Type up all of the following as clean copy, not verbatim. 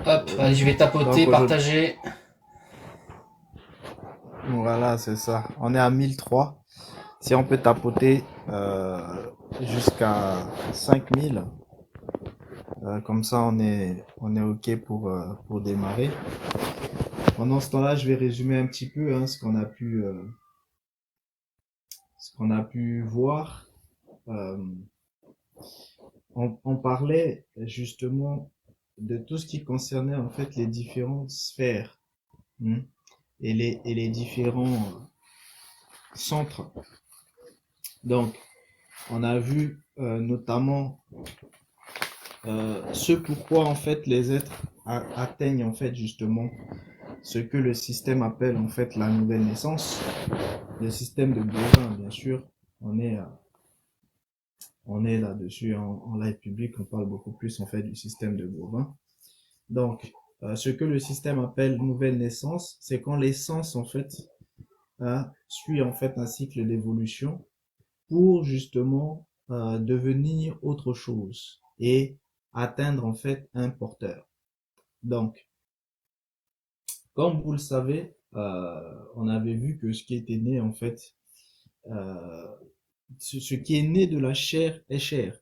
Hop, allez, je vais tapoter, Donc aujourd'hui, partager. voilà, c'est ça. On est à 1003. Si on peut tapoter jusqu'à 5000, comme ça on est OK pour démarrer. Pendant ce temps-là, je vais résumer un petit peu ce qu'on a pu voir. Euh, on parlait justement de tout ce qui concernait en fait les différentes sphères, hein, et les différents centres. Donc, on a vu notamment ce pourquoi en fait les êtres atteignent en fait justement ce que le système appelle en fait la nouvelle naissance. Le système de Bovin, bien sûr, on est, euh, on est là-dessus en live public, on parle beaucoup plus en fait du système de Bovin. Donc, ce que le système appelle nouvelle naissance, c'est quand l'essence en fait suit en fait un cycle d'évolution pour justement devenir autre chose et atteindre en fait un porteur. Donc, comme vous le savez, on avait vu que ce qui était né en fait, euh, ce qui est né de la chair est chair.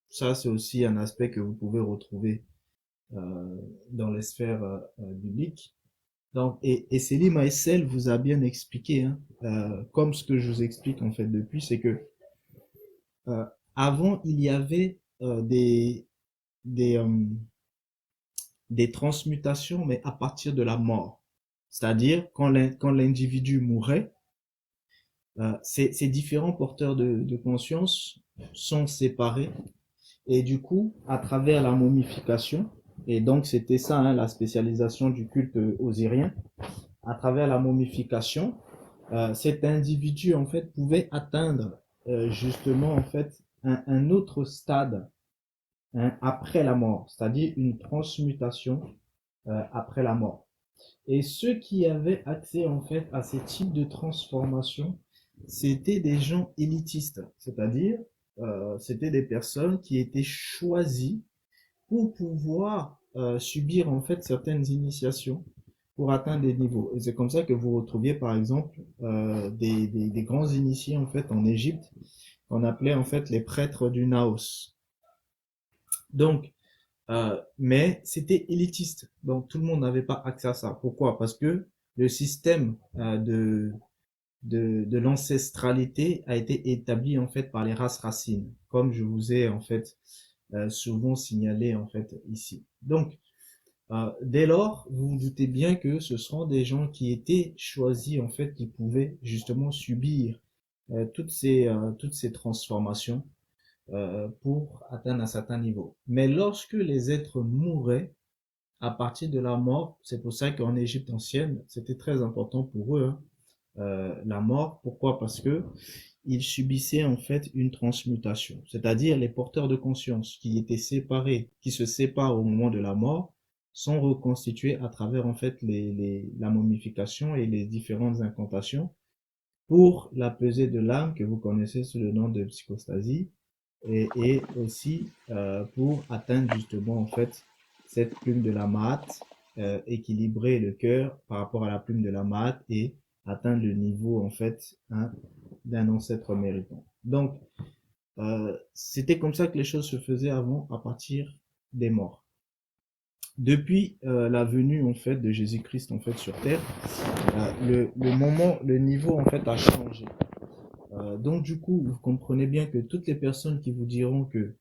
Ça, c'est aussi un aspect que vous pouvez retrouver dans les sphères bibliques. Donc, et Selim Aissel vous a bien expliqué, hein, comme ce que je vous explique en fait depuis, c'est que euh, avant il y avait des, euh, des transmutations, mais à partir de la mort. C'est-à-dire quand l'individu mourait, ces différents porteurs de conscience sont séparés et du coup, à travers la momification, et donc c'était ça hein, la spécialisation du culte osirien, à travers la momification, cet individu en fait pouvait atteindre justement en fait un autre stade hein, après la mort, c'est-à-dire une transmutation après la mort. Et ceux qui avaient accès en fait à ces types de transformations, c'était des gens élitistes, c'est-à-dire c'était des personnes qui étaient choisies pour pouvoir subir en fait certaines initiations pour atteindre des niveaux. Et c'est comme ça que vous retrouviez par exemple des grands initiés en fait en Égypte qu'on appelait en fait les prêtres du Naos. Donc, mais c'était élitiste, donc tout le monde n'avait pas accès à ça. Pourquoi? Parce que le système de l'ancestralité a été établi en fait par les races racines, comme je vous ai en fait souvent signalé en fait ici. Donc, dès lors, vous vous doutez bien que ce seront des gens qui étaient choisis en fait, qui pouvaient justement subir toutes ces transformations pour atteindre un certain niveau. Mais lorsque les êtres mouraient, à partir de la mort, c'est pour ça qu'en Égypte ancienne, c'était très important pour eux, hein, la mort. Pourquoi? Parce que ils subissaient en fait une transmutation, c'est-à-dire les porteurs de conscience qui étaient séparés, qui se séparent au moment de la mort, sont reconstitués à travers en fait la momification et les différentes incantations pour la pesée de l'âme que vous connaissez sous le nom de psychostasie et aussi pour atteindre justement en fait cette plume de la Mahat, équilibrer le cœur par rapport à la plume de la Mahat et atteindre le niveau en fait hein, d'un ancêtre méritant. Donc c'était comme ça que les choses se faisaient avant à partir des morts. Depuis la venue en fait de Jésus-Christ en fait sur terre, le niveau en fait a changé. Donc du coup, vous comprenez bien que toutes les personnes qui vous diront que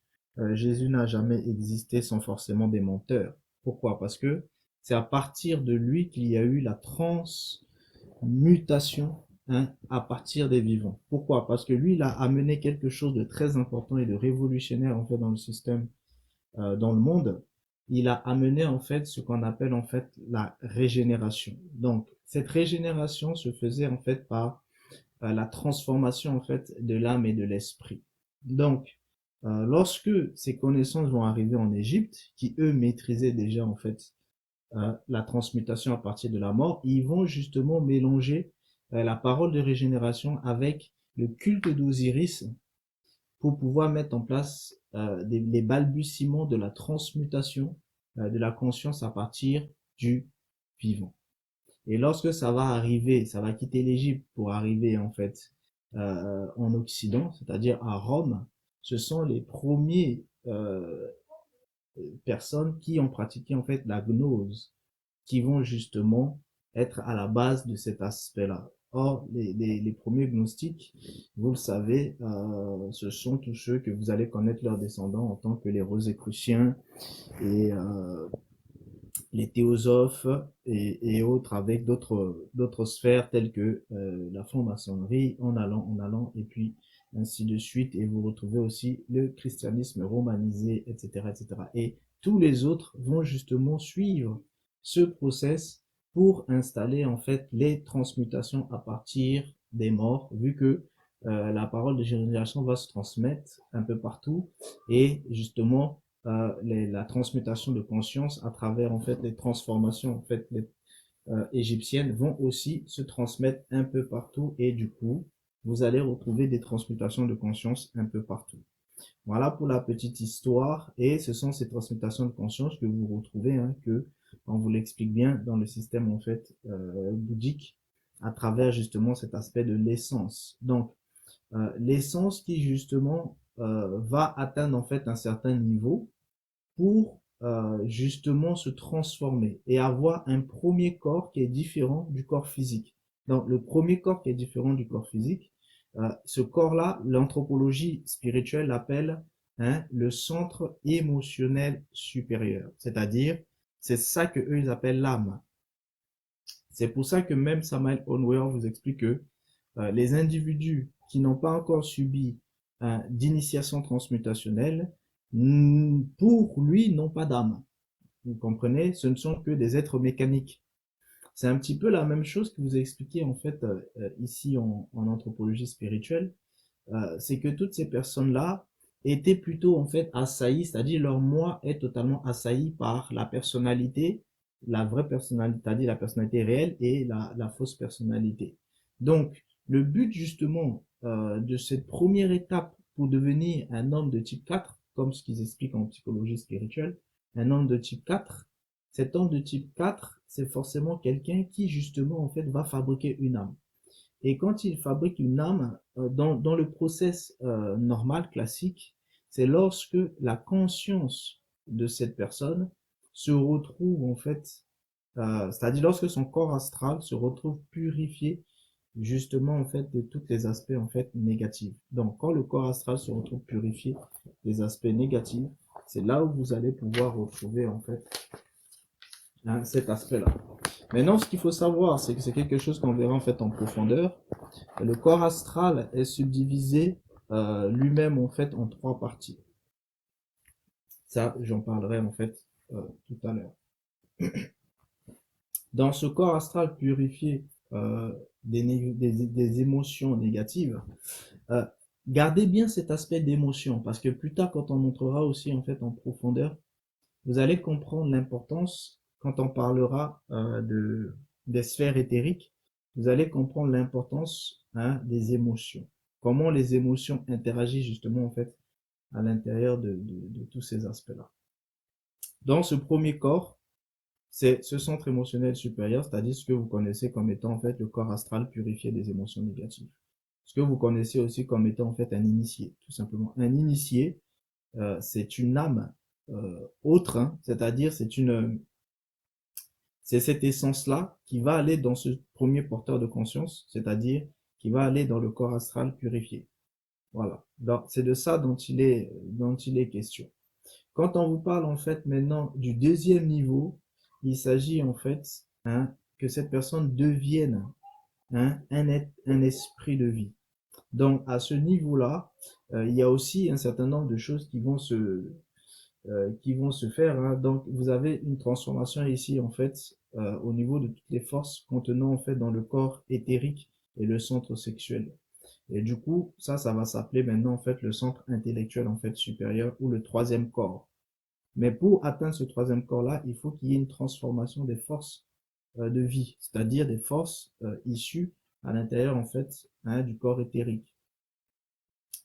Jésus n'a jamais existé sont forcément des menteurs. Pourquoi? Parce que c'est à partir de lui qu'il y a eu la transmutation hein, à partir des vivants. Pourquoi? Parce que lui, il a amené quelque chose de très important et de révolutionnaire en fait dans le système, dans le monde. Il a amené en fait ce qu'on appelle en fait la régénération. Donc cette régénération se faisait en fait par la transformation en fait de l'âme et de l'esprit. Donc, lorsque ces connaissances vont arriver en Égypte, qui eux maîtrisaient déjà en fait la transmutation à partir de la mort, ils vont justement mélanger la parole de régénération avec le culte d'Osiris pour pouvoir mettre en place les balbutiements de la transmutation de la conscience à partir du vivant. Et lorsque ça va arriver, ça va quitter l'Égypte pour arriver en fait en Occident, c'est-à-dire à Rome, ce sont les premiers personnes qui ont pratiqué en fait la gnose, qui vont justement être à la base de cet aspect-là. Or, les premiers gnostiques, vous le savez, ce sont tous ceux que vous allez connaître leurs descendants en tant que les Rosicruciens et les théosophes et autres avec d'autres sphères telles que la franc-maçonnerie en allant et puis ainsi de suite, et vous retrouvez aussi le christianisme romanisé, etc., etc. Et tous les autres vont justement suivre ce process pour installer en fait les transmutations à partir des morts, vu que la parole de génération va se transmettre un peu partout, et justement la transmutation de conscience à travers en fait les transformations en fait égyptiennes vont aussi se transmettre un peu partout, et du coup vous allez retrouver des transmutations de conscience un peu partout. Voilà pour la petite histoire, et ce sont ces transmutations de conscience que vous retrouvez, hein, que on vous l'explique bien dans le système en fait bouddhique à travers justement cet aspect de l'essence. Donc l'essence qui justement va atteindre en fait un certain niveau pour justement se transformer et avoir un premier corps qui est différent du corps physique. Donc le premier corps qui est différent du corps physique, ce corps-là, l'anthropologie spirituelle l'appelle hein, le centre émotionnel supérieur. C'est-à-dire, c'est ça que eux ils appellent l'âme. C'est pour ça que même Samael Onweor vous explique que les individus qui n'ont pas encore subi d'initiation transmutationnelle, pour lui, n'ont pas d'âme. Vous comprenez? Ce ne sont que des êtres mécaniques. C'est un petit peu la même chose que vous ai expliqué en fait ici en anthropologie spirituelle. C'est que toutes ces personnes-là étaient plutôt en fait assaillies, c'est-à-dire leur moi est totalement assailli par la personnalité, la vraie personnalité, c'est-à-dire la personnalité réelle et la fausse personnalité. Donc, le but justement de cette première étape pour devenir un homme de type 4, comme ce qu'ils expliquent en psychologie spirituelle, un homme de type 4, cet homme de type 4, c'est forcément quelqu'un qui justement en fait va fabriquer une âme. Et quand il fabrique une âme, dans le process normal, classique, c'est lorsque la conscience de cette personne se retrouve en fait, c'est-à-dire lorsque son corps astral se retrouve purifié justement en fait de tous les aspects en fait négatifs. Donc quand le corps astral se retrouve purifié des aspects négatifs, c'est là où vous allez pouvoir retrouver en fait hein, cet aspect-là. Maintenant, ce qu'il faut savoir, c'est que c'est quelque chose qu'on verra en fait en profondeur. Le corps astral est subdivisé lui-même en fait en trois parties. Ça, j'en parlerai en fait tout à l'heure. Dans ce corps astral purifié des émotions négatives, euh, gardez bien cet aspect d'émotion, parce que plus tard, quand on entrera aussi en fait en profondeur, vous allez comprendre l'importance, quand on parlera des sphères éthériques, vous allez comprendre l'importance hein, des émotions. Comment les émotions interagissent justement en fait à l'intérieur de tous ces aspects-là. Dans ce premier corps, c'est ce centre émotionnel supérieur, c'est-à-dire ce que vous connaissez comme étant en fait le corps astral purifié des émotions négatives. Ce que vous connaissez aussi comme étant en fait un initié, tout simplement. Un initié, c'est une âme autre, hein, c'est-à-dire c'est cette essence-là qui va aller dans ce premier porteur de conscience, c'est-à-dire qui va aller dans le corps astral purifié. Voilà. C'est de ça dont il est question. Quand on vous parle en fait maintenant du deuxième niveau, il s'agit en fait hein, que cette personne devienne hein, un esprit de vie. Donc à ce niveau-là, il y a aussi un certain nombre de choses qui vont se faire. Hein. Donc vous avez une transformation ici en fait au niveau de toutes les forces contenant en fait dans le corps éthérique et le centre sexuel. Et du coup, ça va s'appeler maintenant en fait le centre intellectuel en fait supérieur ou le troisième corps. Mais pour atteindre ce troisième corps-là, il faut qu'il y ait une transformation des forces de vie, c'est-à-dire des forces issues à l'intérieur en fait hein, du corps éthérique,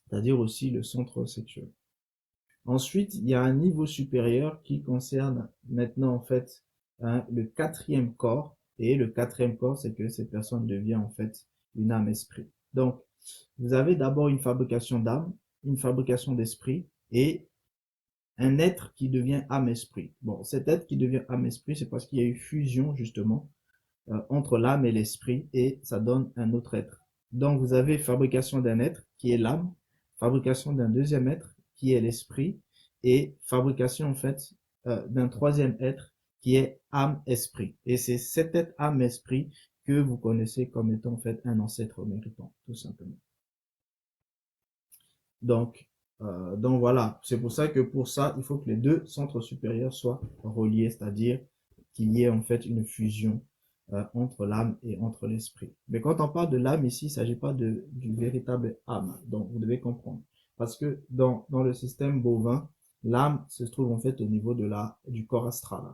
c'est-à-dire aussi le centre sexuel. Ensuite, il y a un niveau supérieur qui concerne maintenant en fait le quatrième corps. Et le quatrième corps, c'est que cette personne devient en fait une âme-esprit. Donc, vous avez d'abord une fabrication d'âme, une fabrication d'esprit et un être qui devient âme-esprit. Bon, cet être qui devient âme-esprit, c'est parce qu'il y a eu fusion justement entre l'âme et l'esprit et ça donne un autre être. Donc, vous avez fabrication d'un être qui est l'âme, fabrication d'un deuxième être qui est l'esprit et fabrication en fait d'un troisième être qui est âme-esprit. Et c'est cet être âme-esprit que vous connaissez comme étant en fait un ancêtre méritant, tout simplement. Donc voilà, c'est pour ça que pour ça, il faut que les deux centres supérieurs soient reliés, c'est-à-dire qu'il y ait en fait une fusion entre l'âme et entre l'esprit. Mais quand on parle de l'âme ici, il ne s'agit pas du véritable âme, donc vous devez comprendre. Parce que dans le système bovin, l'âme se trouve en fait au niveau du corps astral.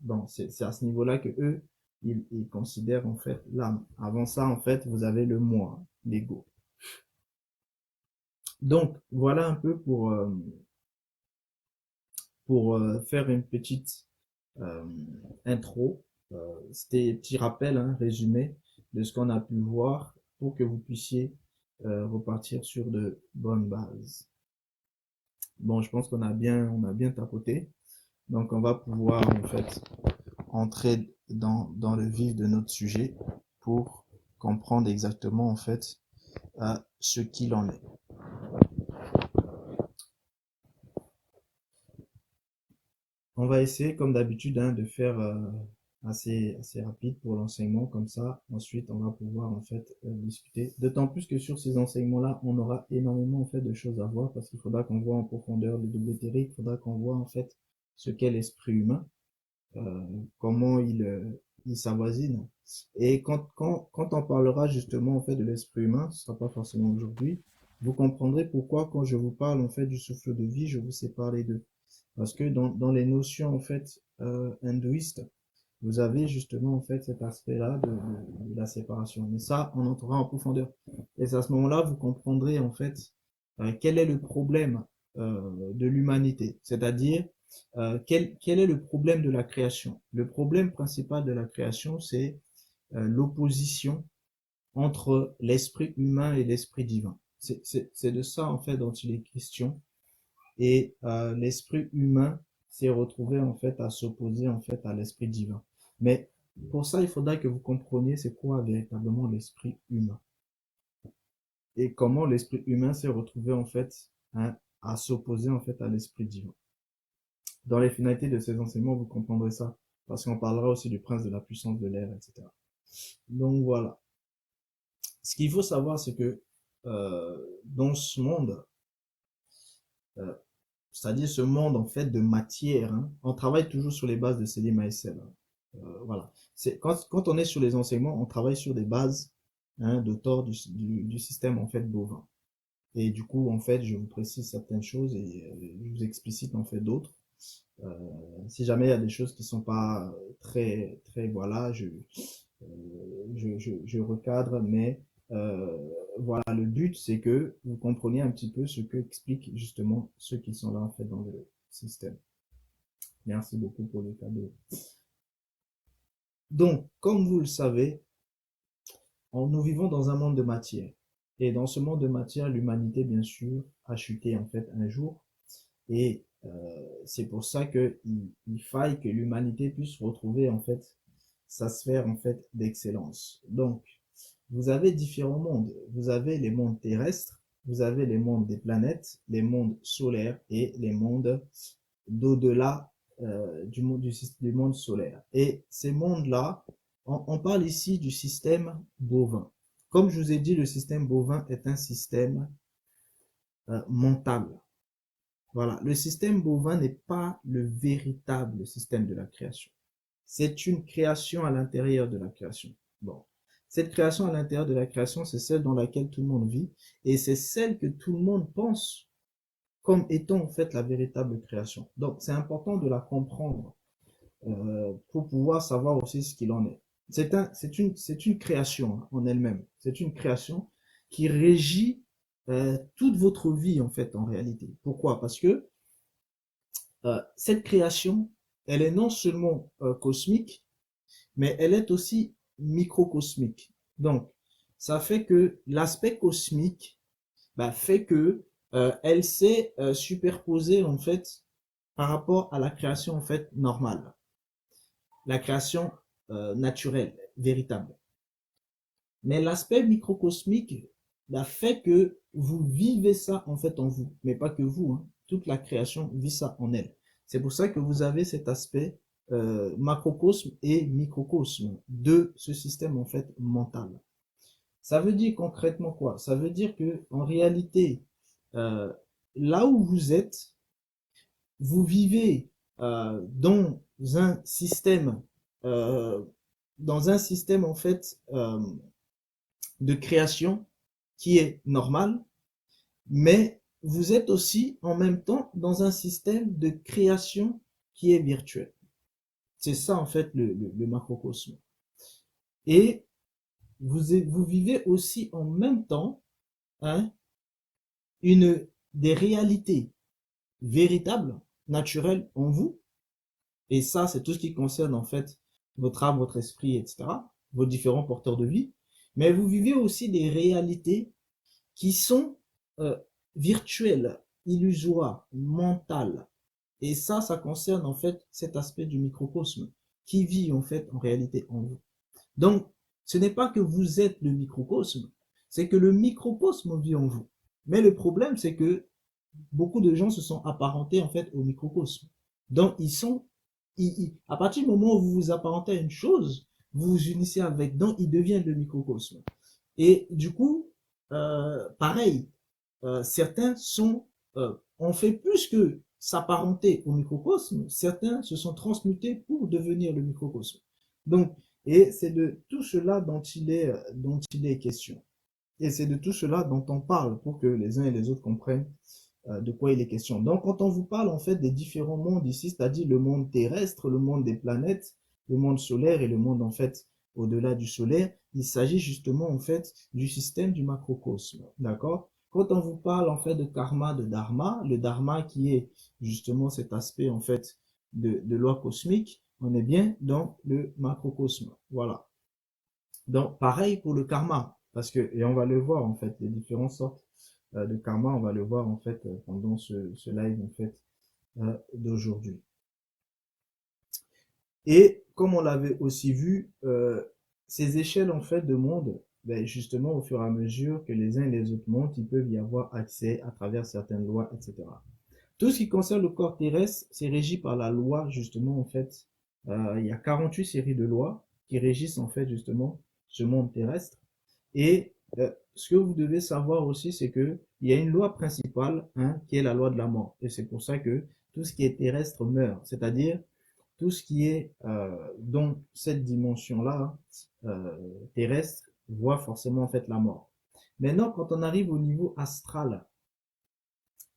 Donc c'est à ce niveau-là que eux, ils considèrent en fait l'âme. Avant ça, en fait, vous avez le moi, l'ego. Donc, voilà un peu pour faire une petite euh, intro. C'était un petit rappel, hein, résumé de ce qu'on a pu voir pour que vous puissiez repartir sur de bonnes bases. Bon, je pense on a bien tapoté. Donc, on va pouvoir en fait entrer dans le vif de notre sujet pour comprendre exactement en fait ce qu'il en est. On va essayer, comme d'habitude, hein, de faire assez rapide pour l'enseignement, comme ça, ensuite, on va pouvoir en fait discuter. D'autant plus que sur ces enseignements-là, on aura énormément en fait de choses à voir, parce qu'il faudra qu'on voit en profondeur le double éthérique, il faudra qu'on voit en fait ce qu'est l'esprit humain, euh, comment il s'avoisine. Et quand on parlera justement en fait de l'esprit humain, ce sera pas forcément aujourd'hui, vous comprendrez pourquoi quand je vous parle en fait du souffle de vie, je vous sépare les deux. Parce que dans les notions en fait hindouistes, vous avez justement en fait cet aspect-là de la séparation. Mais ça, on entrera en profondeur. Et c'est à ce moment-là, vous comprendrez en fait quel est le problème de l'humanité. C'est-à-dire, quel est le problème de la création? Le problème principal de la création, c'est l'opposition entre l'esprit humain et l'esprit divin. C'est de ça en fait dont il est question et l'esprit humain s'est retrouvé en fait à s'opposer en fait à l'esprit divin. Mais pour ça, il faudra que vous compreniez c'est quoi véritablement l'esprit humain et comment l'esprit humain s'est retrouvé en fait hein, à s'opposer en fait à l'esprit divin. Dans les finalités de ces enseignements, vous comprendrez ça parce qu'on parlera aussi du prince de la puissance de l'air, etc. Donc voilà. Ce qu'il faut savoir, c'est que dans ce monde, euh, c'est-à-dire ce monde en fait de matière, hein, on travaille toujours sur les bases de Selim Aïssel. Voilà. Quand on est sur les enseignements, on travaille sur des bases hein, d'auteur du système en fait bovin. Et du coup, en fait, je vous précise certaines choses et je vous explicite en fait d'autres. Euh, Si jamais il y a des choses qui sont pas très, voilà, je recadre, mais euh, voilà, le but, c'est que vous compreniez un petit peu ce que expliquent justement ceux qui sont là en fait dans le système. Merci beaucoup pour le cadeau. Donc, comme vous le savez, nous vivons dans un monde de matière. Et dans ce monde de matière, l'humanité, bien sûr, a chuté en fait un jour. Et c'est pour ça qu'il faille que l'humanité puisse retrouver en fait sa sphère en fait d'excellence. Donc, vous avez différents mondes. Vous avez les mondes terrestres, vous avez les mondes des planètes, les mondes solaires et les mondes d'au-delà du monde solaire. Et ces mondes-là, on parle ici du système bovin. Comme je vous ai dit, le système bovin est un système mental. Voilà, le système bovin n'est pas le véritable système de la création. C'est une création à l'intérieur de la création. Bon, cette création à l'intérieur de la création, c'est celle dans laquelle tout le monde vit et c'est celle que tout le monde pense comme étant en fait la véritable création. Donc, c'est important de la comprendre pour pouvoir savoir aussi ce qu'il en est. C'est une création hein, en elle-même. C'est une création qui régit toute votre vie en fait en réalité. Pourquoi? Parce que cette création, elle est non seulement cosmique, mais elle est aussi microcosmique. Donc, ça fait que l'aspect cosmique fait que elle s'est superposée en fait par rapport à la création en fait normale, la création naturelle, véritable. Mais l'aspect microcosmique fait que vous vivez ça en fait en vous, mais pas que vous, hein. Toute la création vit ça en elle. C'est pour ça que vous avez cet aspect macrocosme et microcosme de ce système en fait mental. Ça veut dire concrètement quoi? Ça veut dire que en réalité, euh, là où vous êtes, vous vivez dans un système, euh, en fait de création qui est normal, mais vous êtes aussi en même temps dans un système de création qui est virtuel. C'est ça en fait le macrocosme. Et vous vivez aussi en même temps hein, des réalités véritables, naturelles en vous. Et ça, c'est tout ce qui concerne en fait votre âme, votre esprit, etc. Vos différents porteurs de vie. Mais vous vivez aussi des réalités qui sont euh, virtuelles, illusoires, mentales. Et ça concerne en fait cet aspect du microcosme qui vit en fait en réalité en vous. Donc, ce n'est pas que vous êtes le microcosme, c'est que le microcosme vit en vous. Mais le problème, c'est que beaucoup de gens se sont apparentés en fait au microcosme. Donc, à partir du moment où vous vous apparentez à une chose, vous vous unissez avec, donc ils deviennent le microcosme. Et du coup, pareil, certains ont fait plus que s'apparenter au microcosme, certains se sont transmutés pour devenir le microcosme. Donc, et c'est de tout cela dont il est question. Et c'est de tout cela dont on parle pour que les uns et les autres comprennent de quoi il est question. Donc, quand on vous parle en fait des différents mondes ici, c'est-à-dire le monde terrestre, le monde des planètes, le monde solaire et le monde en fait au-delà du solaire, il s'agit justement en fait du système du macrocosme. D'accord? Quand on vous parle en fait de karma, de dharma, le dharma qui est justement cet aspect en fait de loi cosmique, on est bien dans le macrocosme. Voilà. Donc, pareil pour le karma, parce que, et on va le voir en fait, les différentes sortes de karma, on va le voir en fait pendant ce live en fait d'aujourd'hui. Et comme on l'avait aussi vu, ces échelles en fait de monde, justement au fur et à mesure que les uns et les autres montent, ils peuvent y avoir accès à travers certaines lois, etc. Tout ce qui concerne le corps terrestre, c'est régi par la loi justement en fait. Il y a 48 séries de lois qui régissent en fait justement ce monde terrestre. Et ce que vous devez savoir aussi, c'est que il y a une loi principale, hein, qui est la loi de la mort. Et c'est pour ça que tout ce qui est terrestre meurt. C'est-à-dire tout ce qui est dans cette dimension-là, terrestre, voit forcément en fait la mort. Maintenant, quand on arrive au niveau astral,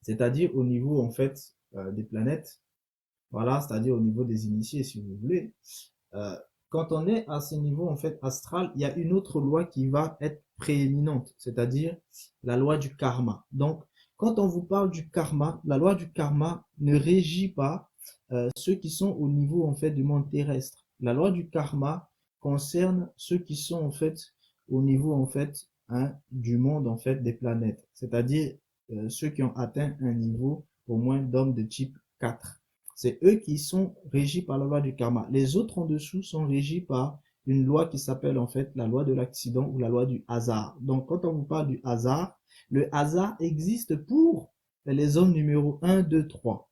c'est-à-dire au niveau en fait des planètes, voilà, c'est-à-dire au niveau des initiés, si vous voulez, euh, quand on est à ce niveau en fait astral, il y a une autre loi qui va être prééminente, c'est-à-dire la loi du karma. Donc, quand on vous parle du karma, la loi du karma ne régit pas ceux qui sont au niveau en fait du monde terrestre. La loi du karma concerne ceux qui sont en fait au niveau en fait hein, du monde en fait des planètes, c'est-à-dire ceux qui ont atteint un niveau au moins d'hommes de type 4. C'est eux qui sont régis par la loi du karma. Les autres en dessous sont régis par une loi qui s'appelle en fait la loi de l'accident ou la loi du hasard. Donc quand on vous parle du hasard, le hasard existe pour les hommes numéro 1, 2, 3.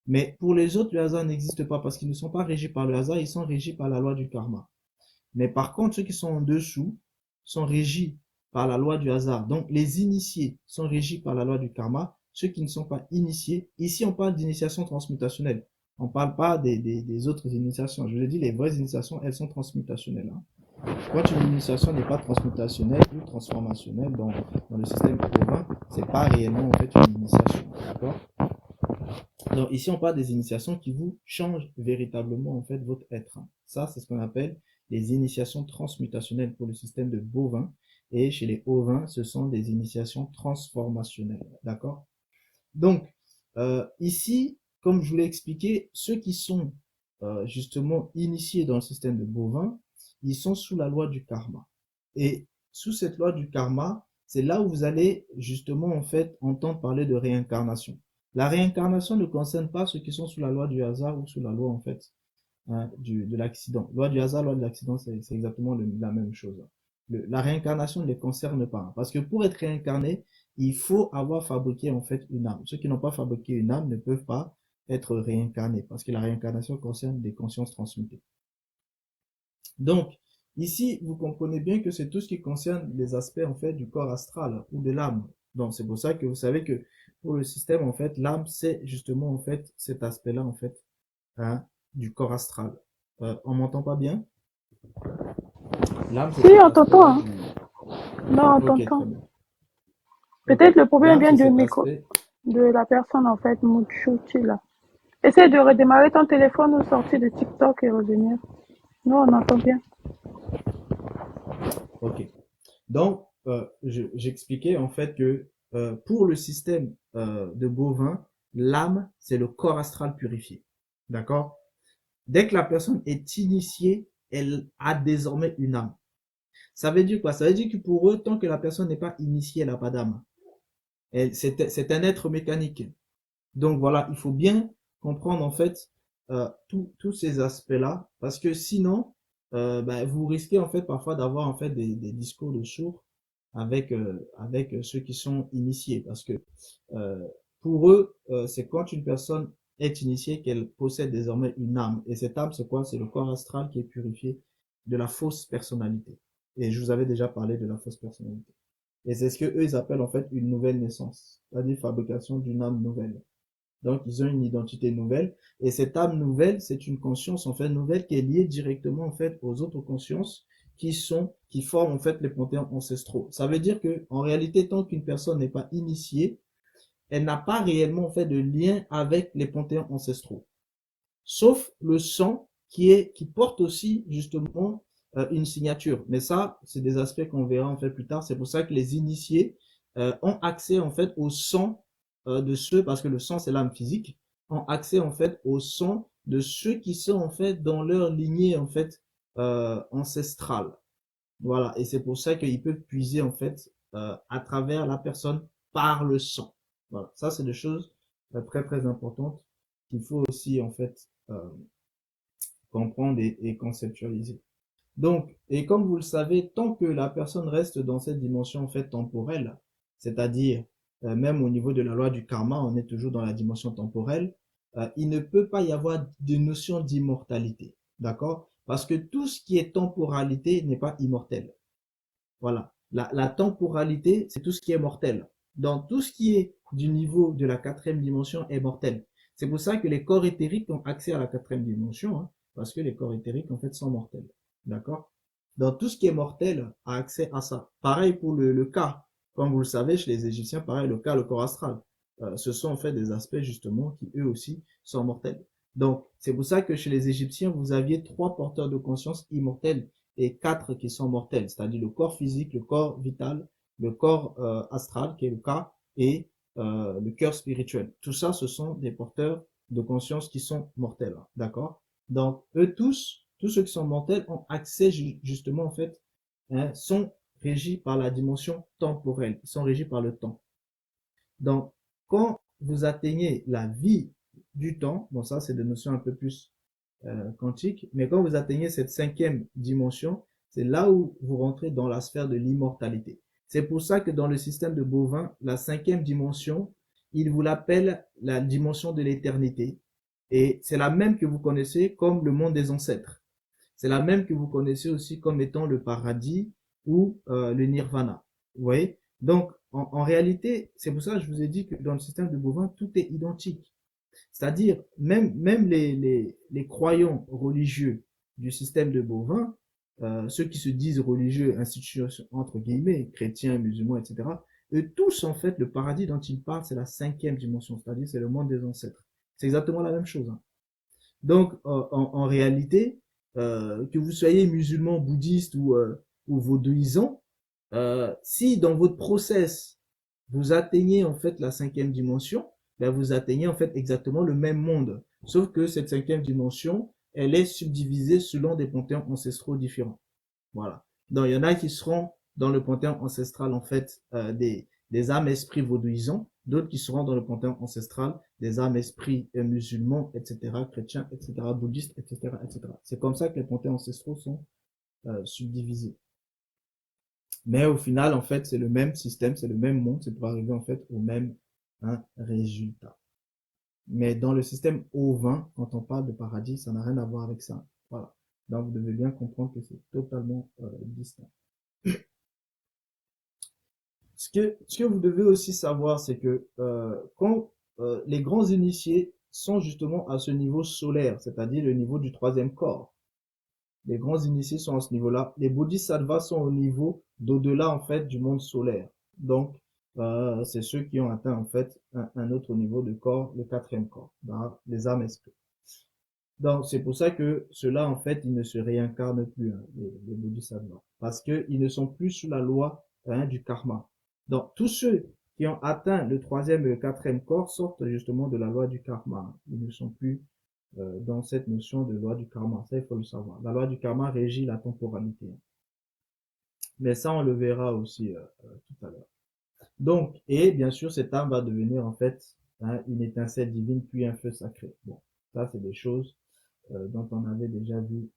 Mais pour les autres, le hasard n'existe pas parce qu'ils ne sont pas régis par le hasard, ils sont régis par la loi du karma. Mais par contre, ceux qui sont en dessous sont régis par la loi du hasard. Donc, les initiés sont régis par la loi du karma. Ceux qui ne sont pas initiés, ici on parle d'initiation transmutationnelle. On ne parle pas des autres initiations. Je vous l'ai dit, les vraies initiations, elles sont transmutationnelles. Hein. Quand une initiation n'est pas transmutationnelle ou transformationnelle dans le système commun, c'est pas réellement en fait une initiation. D'accord? Donc ici, on parle des initiations qui vous changent véritablement en fait votre être. Ça, c'est ce qu'on appelle les initiations transmutationnelles pour le système de bovins. Et chez les ovins, ce sont des initiations transformationnelles. D'accord? Donc, ici, comme je vous l'ai expliqué, ceux qui sont justement initiés dans le système de bovin, ils sont sous la loi du karma. Et sous cette loi du karma, c'est là où vous allez justement en fait entendre parler de réincarnation. La réincarnation ne concerne pas ceux qui sont sous la loi du hasard ou sous la loi en fait de l'accident. Loi du hasard, loi de l'accident, c'est exactement la même chose. La réincarnation ne les concerne pas. Parce que pour être réincarné, il faut avoir fabriqué en fait une âme. Ceux qui n'ont pas fabriqué une âme ne peuvent pas être réincarnés parce que la réincarnation concerne des consciences transmutées. Donc, ici, vous comprenez bien que c'est tout ce qui concerne les aspects en fait du corps astral ou de l'âme. Donc, c'est pour ça que vous savez que pour le système, en fait, l'âme, c'est justement en fait cet aspect-là en fait hein, du corps astral. On m'entend pas bien? L'âme, c'est Si, cet on t'entend, aspect-là hein. du... Non, on Ok, très t'entend. bien. Ok. Peut-être le problème L'âme, vient c'est de cet micro, aspect... de la personne, en fait, Mouchouti, là. Essaye de redémarrer ton téléphone ou sortir de TikTok et revenir. Nous, on entend bien. Ok. Donc, j'expliquais en fait que pour le système de bovin, l'âme, c'est le corps astral purifié. D'accord? Dès que la personne est initiée, elle a désormais une âme. Ça veut dire quoi? Ça veut dire que pour eux, tant que la personne n'est pas initiée, elle n'a pas d'âme. C'est un être mécanique. Donc voilà, il faut bien comprendre en fait tous ces aspects-là, parce que sinon, vous risquez en fait parfois d'avoir en fait des discours de sourds avec ceux qui sont initiés, parce que euh, pour eux, c'est quand une personne est initiée qu'elle possède désormais une âme. Et cette âme, c'est quoi? C'est le corps astral qui est purifié de la fausse personnalité. Et je vous avais déjà parlé de la fausse personnalité. Et c'est ce que eux ils appellent en fait une nouvelle naissance, c'est-à-dire fabrication d'une âme nouvelle. Donc, ils ont une identité nouvelle. Et cette âme nouvelle, c'est une conscience, en fait, nouvelle qui est liée directement, en fait, aux autres consciences qui forment, en fait, les panthéons ancestraux. Ça veut dire que, en réalité, tant qu'une personne n'est pas initiée, elle n'a pas réellement, en fait, de lien avec les panthéons ancestraux. Sauf le sang qui porte aussi, justement, une signature. Mais ça, c'est des aspects qu'on verra, en fait, plus tard. C'est pour ça que les initiés, ont accès, en fait, au sang de ceux, parce que le sang, c'est l'âme physique, ont accès, en fait, au sang de ceux qui sont, en fait, dans leur lignée, en fait, ancestrale. Voilà. Et c'est pour ça qu'ils peuvent puiser, en fait, à travers la personne par le sang. Voilà. Ça, c'est des choses très, très importantes qu'il faut aussi, en fait, comprendre et conceptualiser. Donc, et comme vous le savez, tant que la personne reste dans cette dimension en fait temporelle, c'est-à-dire même au niveau de la loi du karma, on est toujours dans la dimension temporelle, il ne peut pas y avoir de notion d'immortalité, d'accord? Parce que tout ce qui est temporalité n'est pas immortel. Voilà. La temporalité, c'est tout ce qui est mortel. Donc, tout ce qui est du niveau de la quatrième dimension est mortel. C'est pour ça que les corps éthériques ont accès à la quatrième dimension, hein, parce que les corps éthériques, en fait, sont mortels. D'accord? Donc, tout ce qui est mortel a accès à ça. Pareil pour le cas. Comme vous le savez, chez les Égyptiens, pareil, le cas, le corps astral. Ce sont en fait des aspects, justement, qui eux aussi sont mortels. Donc, c'est pour ça que chez les Égyptiens, vous aviez 3 porteurs de conscience immortels et 4 qui sont mortels, c'est-à-dire le corps physique, le corps vital, le corps astral, qui est le cas, et le cœur spirituel. Tout ça, ce sont des porteurs de conscience qui sont mortels, d'accord? Donc, eux tous ceux qui sont mortels ont accès justement, en fait, hein, sont régis par la dimension temporelle, ils sont régis par le temps. Donc, quand vous atteignez la vie du temps, bon ça c'est des notions un peu plus quantiques, mais quand vous atteignez cette cinquième dimension, c'est là où vous rentrez dans la sphère de l'immortalité. C'est pour ça que dans le système de Bovin, la cinquième dimension, il vous l'appelle la dimension de l'éternité. Et c'est la même que vous connaissez comme le monde des ancêtres. C'est la même que vous connaissez aussi comme étant le paradis ou le nirvana. Vous voyez? Donc, en réalité, c'est pour ça que je vous ai dit que dans le système de Bovin, tout est identique. C'est-à-dire, même les croyants religieux du système de Bovin, ceux qui se disent religieux, institutions entre guillemets, chrétiens, musulmans, etc., eux tous, en fait, le paradis dont ils parlent, c'est la cinquième dimension, c'est-à-dire c'est le monde des ancêtres. C'est exactement la même chose, hein. Donc, en réalité, que vous soyez musulman, bouddhiste ou vaudouisant, si dans votre process, vous atteignez en fait la cinquième dimension, ben, vous atteignez en fait exactement le même monde. Sauf que cette cinquième dimension, elle est subdivisée selon des panthéons ancestraux différents. Voilà. Donc, il y en a qui seront dans le panthéon ancestral, en fait, des âmes esprits vaudouisants, d'autres qui seront dans le panthéon ancestral des âmes esprits musulmans, etc., chrétiens, etc., bouddhistes, etc., etc. C'est comme ça que les panthéons ancestraux sont subdivisés. Mais au final, en fait, c'est le même système, c'est le même monde, c'est pour arriver, en fait, au même résultat. Mais dans le système ovin, quand on parle de paradis, ça n'a rien à voir avec ça. Voilà. Donc, vous devez bien comprendre que c'est totalement distinct. Ce que vous devez aussi savoir, c'est que quand les grands initiés sont justement à ce niveau solaire, c'est-à-dire le niveau du troisième corps, les grands initiés sont à ce niveau-là. Les bodhisattvas sont au niveau d'au-delà en fait du monde solaire. Donc, c'est ceux qui ont atteint en fait un autre niveau de corps, le quatrième corps, dans les âmes esprits. Donc, c'est pour ça que ceux-là, en fait, ils ne se réincarnent plus, hein, les bodhisattvas, parce qu'ils ne sont plus sous la loi du karma. Donc, tous ceux qui ont atteint le troisième et le quatrième corps sortent justement de la loi du karma. Ils ne sont plus dans cette notion de loi du karma. Ça, il faut le savoir. La loi du karma régit la temporalité. Mais ça, on le verra aussi tout à l'heure. Donc, et bien sûr, cette âme va devenir en fait une étincelle divine, puis un feu sacré. Bon, ça, c'est des choses dont on avait déjà vu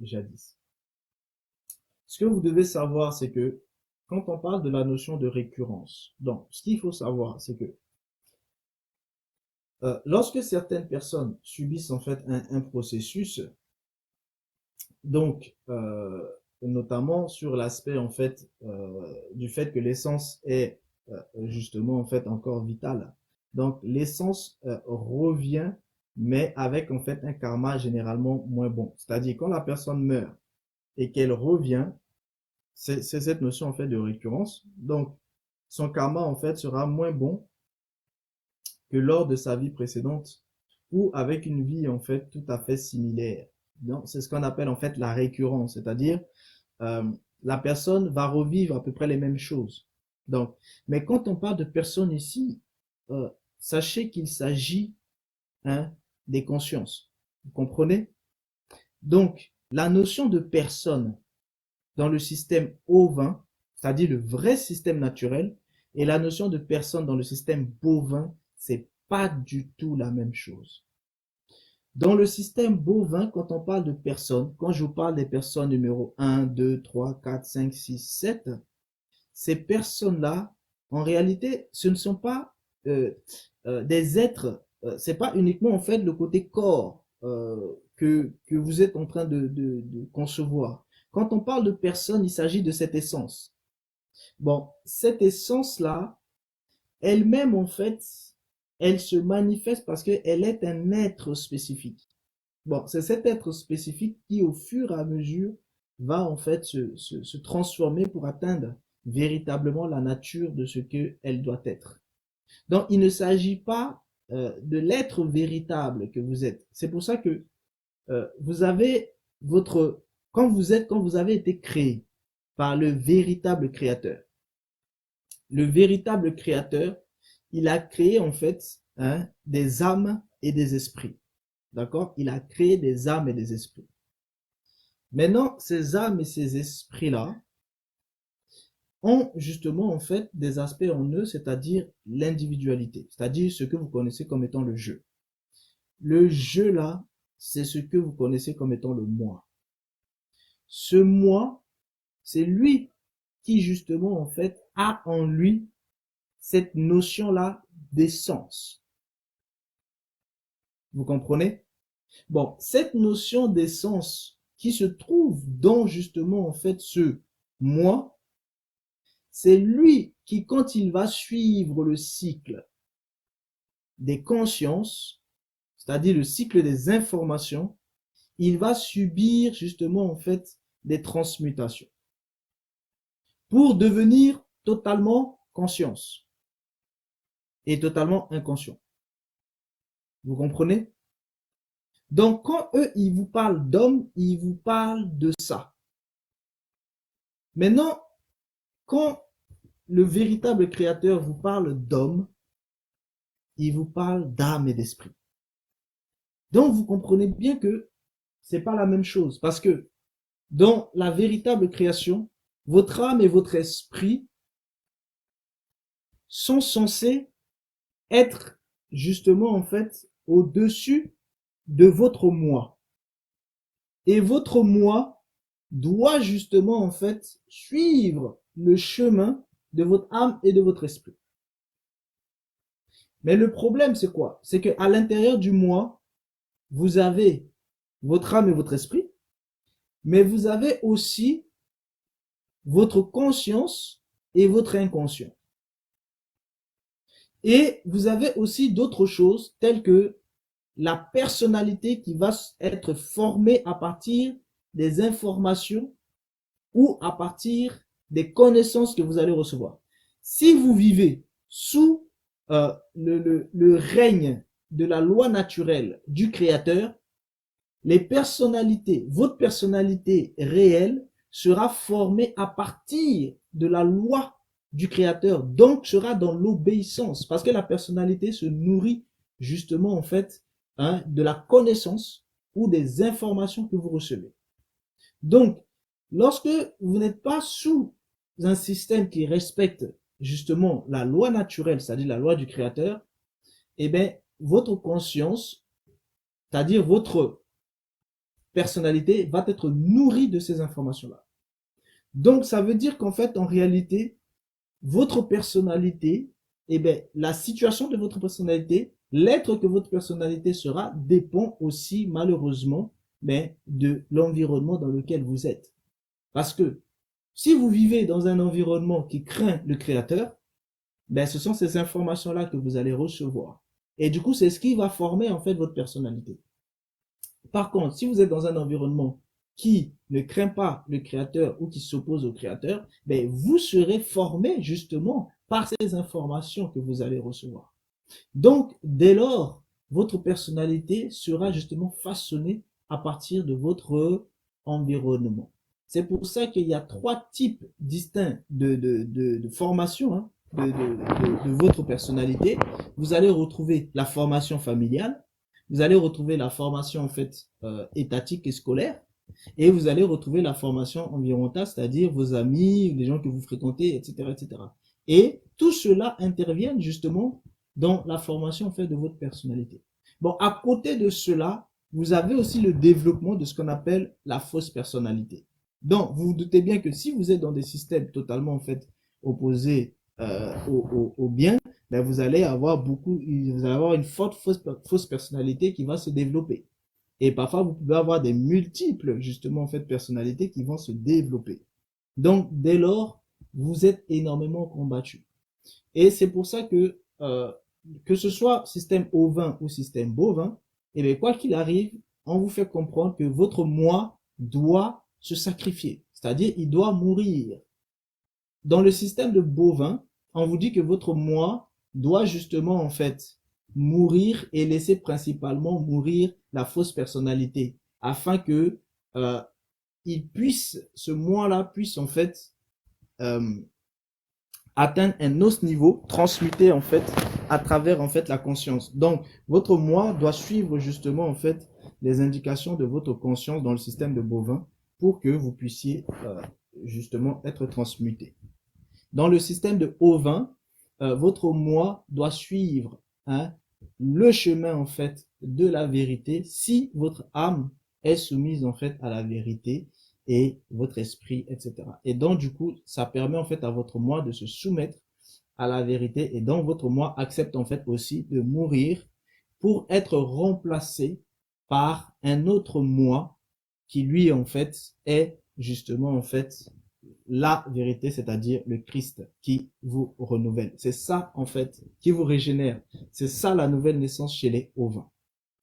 jadis. Ce que vous devez savoir, c'est que quand on parle de la notion de récurrence, donc ce qu'il faut savoir, c'est que lorsque certaines personnes subissent en fait un processus, donc notamment sur l'aspect en fait du fait que l'essence est justement en fait encore vitale, donc l'essence revient mais avec en fait un karma généralement moins bon. C'est-à-dire quand la personne meurt et qu'elle revient, c'est cette notion en fait de récurrence. Donc son karma en fait sera moins bon que lors de sa vie précédente ou avec une vie en fait tout à fait similaire. Donc c'est ce qu'on appelle en fait la récurrence, c'est-à-dire euh, la personne va revivre à peu près les mêmes choses. Donc, mais quand on parle de personnes ici, sachez qu'il s'agit des consciences. Vous comprenez? Donc, la notion de personne dans le système ovin, c'est-à-dire le vrai système naturel, et la notion de personne dans le système bovin, c'est pas du tout la même chose. Dans le système bovin, quand on parle de personnes, quand je vous parle des personnes numéro 1, 2, 3, 4, 5, 6, 7, ces personnes-là, en réalité, ce ne sont pas des êtres, c'est pas uniquement en fait le côté corps que vous êtes en train de concevoir. Quand on parle de personne, il s'agit de cette essence. Bon, cette essence-là, elle-même, en fait, elle se manifeste parce qu'elle est un être spécifique. Bon, c'est cet être spécifique qui, au fur et à mesure, va en fait se transformer pour atteindre véritablement la nature de ce qu'elle doit être. Donc, il ne s'agit pas de l'être véritable que vous êtes. C'est pour ça que vous avez votre... quand vous avez été créé par le véritable créateur, le véritable créateur, il a créé en fait des âmes et des esprits. D'accord? Il a créé des âmes et des esprits. Maintenant, ces âmes et ces esprits-là ont justement en fait des aspects en eux, c'est-à-dire l'individualité, c'est-à-dire ce que vous connaissez comme étant le jeu. Le jeu là, c'est ce que vous connaissez comme étant le moi. Ce moi, c'est lui qui justement en fait a en lui cette notion-là d'essence. Vous comprenez? Bon, cette notion d'essence qui se trouve dans justement en fait ce moi, c'est lui qui, quand il va suivre le cycle des consciences, c'est-à-dire le cycle des informations, il va subir justement en fait des transmutations pour devenir totalement conscience et totalement inconscient. Vous comprenez? Donc quand eux, ils vous parlent d'homme, ils vous parlent de ça. Maintenant, quand le véritable créateur vous parle d'homme, il vous parle d'âme et d'esprit. Donc, vous comprenez bien que c'est pas la même chose. Parce que dans la véritable création, votre âme et votre esprit sont censés être justement en fait au-dessus de votre moi. Et votre moi doit justement en fait suivre le chemin de votre âme et de votre esprit. Mais le problème c'est quoi? C'est qu'à l'intérieur du moi, vous avez votre âme et votre esprit, mais vous avez aussi votre conscience et votre inconscient. Et vous avez aussi d'autres choses telles que la personnalité qui va être formée à partir des informations ou à partir des connaissances que vous allez recevoir. Si vous vivez sous le règne de la loi naturelle du Créateur, les personnalités, votre personnalité réelle sera formée à partir de la loi du Créateur, donc sera dans l'obéissance, parce que la personnalité se nourrit justement en fait de la connaissance ou des informations que vous recevez. Donc, lorsque vous n'êtes pas sous un système qui respecte justement la loi naturelle, c'est-à-dire la loi du Créateur, eh bien, votre conscience, c'est-à-dire votre personnalité, va être nourrie de ces informations-là. Donc, ça veut dire qu'en fait, en réalité, votre personnalité, eh bien, la situation de votre personnalité, l'être que votre personnalité sera, dépend aussi, malheureusement, mais de l'environnement dans lequel vous êtes. Parce que si vous vivez dans un environnement qui craint le Créateur, ben, ce sont ces informations-là que vous allez recevoir. Et du coup, c'est ce qui va former en fait votre personnalité. Par contre, si vous êtes dans un environnement qui ne craint pas le Créateur ou qui s'oppose au Créateur, ben, vous serez formé justement par ces informations que vous allez recevoir. Donc, dès lors, votre personnalité sera justement façonnée à partir de votre environnement. C'est pour ça qu'il y a trois types distincts de formation de votre personnalité. Vous allez retrouver la formation familiale, vous allez retrouver la formation en fait étatique et scolaire, et vous allez retrouver la formation environnementale, c'est-à-dire vos amis, les gens que vous fréquentez, etc., etc. Et tout cela intervient justement dans la formation en fait de votre personnalité. Bon, à côté de cela, vous avez aussi le développement de ce qu'on appelle la fausse personnalité. Donc, vous vous doutez bien que si vous êtes dans des systèmes totalement en fait opposés au bien, ben vous allez avoir une forte fausse personnalité qui va se développer. Et parfois, vous pouvez avoir des multiples, justement, en fait, personnalités qui vont se développer. Donc, dès lors, vous êtes énormément combattu. Et c'est pour ça que ce soit système ovin ou système bovin, et bien, quoi qu'il arrive, on vous fait comprendre que votre moi doit se sacrifier. C'est-à-dire, il doit mourir. Dans le système de bovin, on vous dit que votre moi doit justement, en fait, mourir et laisser principalement mourir la fausse personnalité afin que ce moi-là puisse en fait atteindre un autre niveau, transmuter en fait à travers en fait la conscience. Donc votre moi doit suivre justement en fait les indications de votre conscience dans le système de bovin pour que vous puissiez justement être transmuté. Dans le système de ovin, votre moi doit suivre le chemin en fait de la vérité si votre âme est soumise en fait à la vérité et votre esprit, etc. Et donc du coup, ça permet en fait à votre moi de se soumettre à la vérité et donc votre moi accepte en fait aussi de mourir pour être remplacé par un autre moi qui lui en fait est justement en fait la vérité, c'est-à-dire le Christ qui vous renouvelle. C'est ça, en fait, qui vous régénère. C'est ça la nouvelle naissance chez les ovins.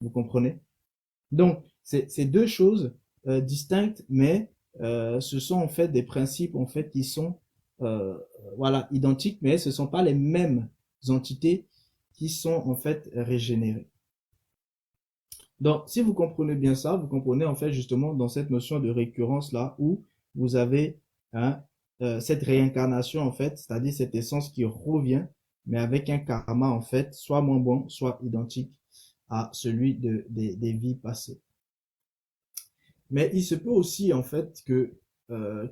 Vous comprenez? Donc, c'est deux choses distinctes, mais ce sont en fait des principes en fait qui sont voilà identiques, mais ce ne sont pas les mêmes entités qui sont en fait régénérées. Donc, si vous comprenez bien ça, vous comprenez en fait justement dans cette notion de récurrence là où vous avez cette réincarnation en fait, c'est-à-dire cette essence qui revient mais avec un karma, en fait, soit moins bon, soit identique à celui des vies passées. Mais il se peut aussi, en fait, que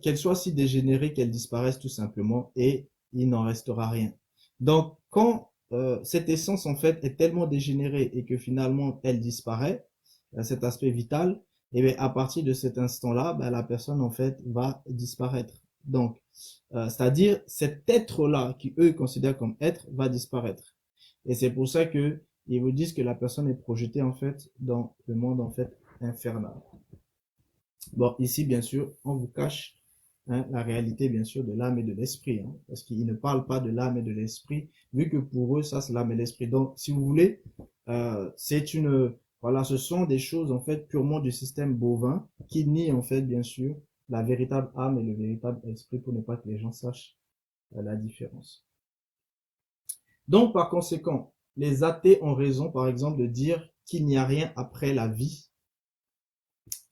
qu'elles soient si dégénérées qu'elles disparaissent tout simplement et il n'en restera rien. Donc, quand cette essence, en fait, est tellement dégénérée et que finalement elle disparaît, cet aspect vital, et bien à partir de cet instant-là, ben, la personne, en fait, va disparaître. Donc, c'est-à-dire cet être-là, qui eux considèrent comme être, va disparaître. Et c'est pour ça que ils vous disent que la personne est projetée, en fait, dans le monde, en fait, infernal. Bon, ici, bien sûr, on vous cache la réalité, bien sûr, de l'âme et de l'esprit, parce qu'ils ne parlent pas de l'âme et de l'esprit, vu que pour eux, ça, c'est l'âme et l'esprit. Donc, si vous voulez, voilà, ce sont des choses, en fait, purement du système bovin, qui nient, en fait, bien sûr, la véritable âme et le véritable esprit, pour ne pas que les gens sachent la différence. Donc, par conséquent, les athées ont raison, par exemple, de dire qu'il n'y a rien après la vie,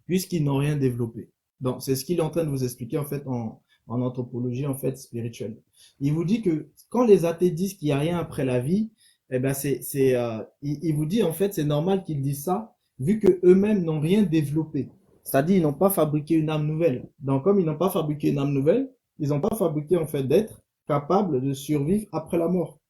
puisqu'ils n'ont rien développé. Donc, c'est ce qu'il est en train de vous expliquer, en fait, en anthropologie, en fait, spirituelle. Il vous dit que quand les athées disent qu'il n'y a rien après la vie, eh ben, il vous dit, en fait, c'est normal qu'ils disent ça, vu que eux-mêmes n'ont rien développé. C'est-à-dire, ils n'ont pas fabriqué une âme nouvelle. Donc, comme ils n'ont pas fabriqué une âme nouvelle, ils n'ont pas fabriqué, en fait, d'être capable de survivre après la mort.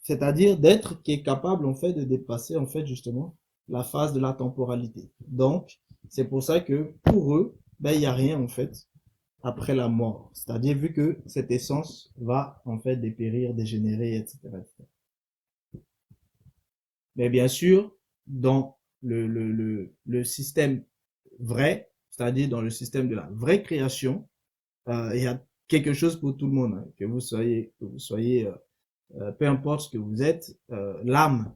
C'est-à-dire d'être qui est capable, en fait, de dépasser, en fait, justement, la phase de la temporalité. Donc, c'est pour ça que pour eux, ben, il n'y a rien, en fait, après la mort. C'est-à-dire, vu que cette essence va, en fait, dépérir, dégénérer, etc., etc. Mais bien sûr, dans le système vrai, c'est-à-dire dans le système de la vraie création, il y a quelque chose pour tout le monde, hein, que vous soyez peu importe ce que vous êtes, l'âme,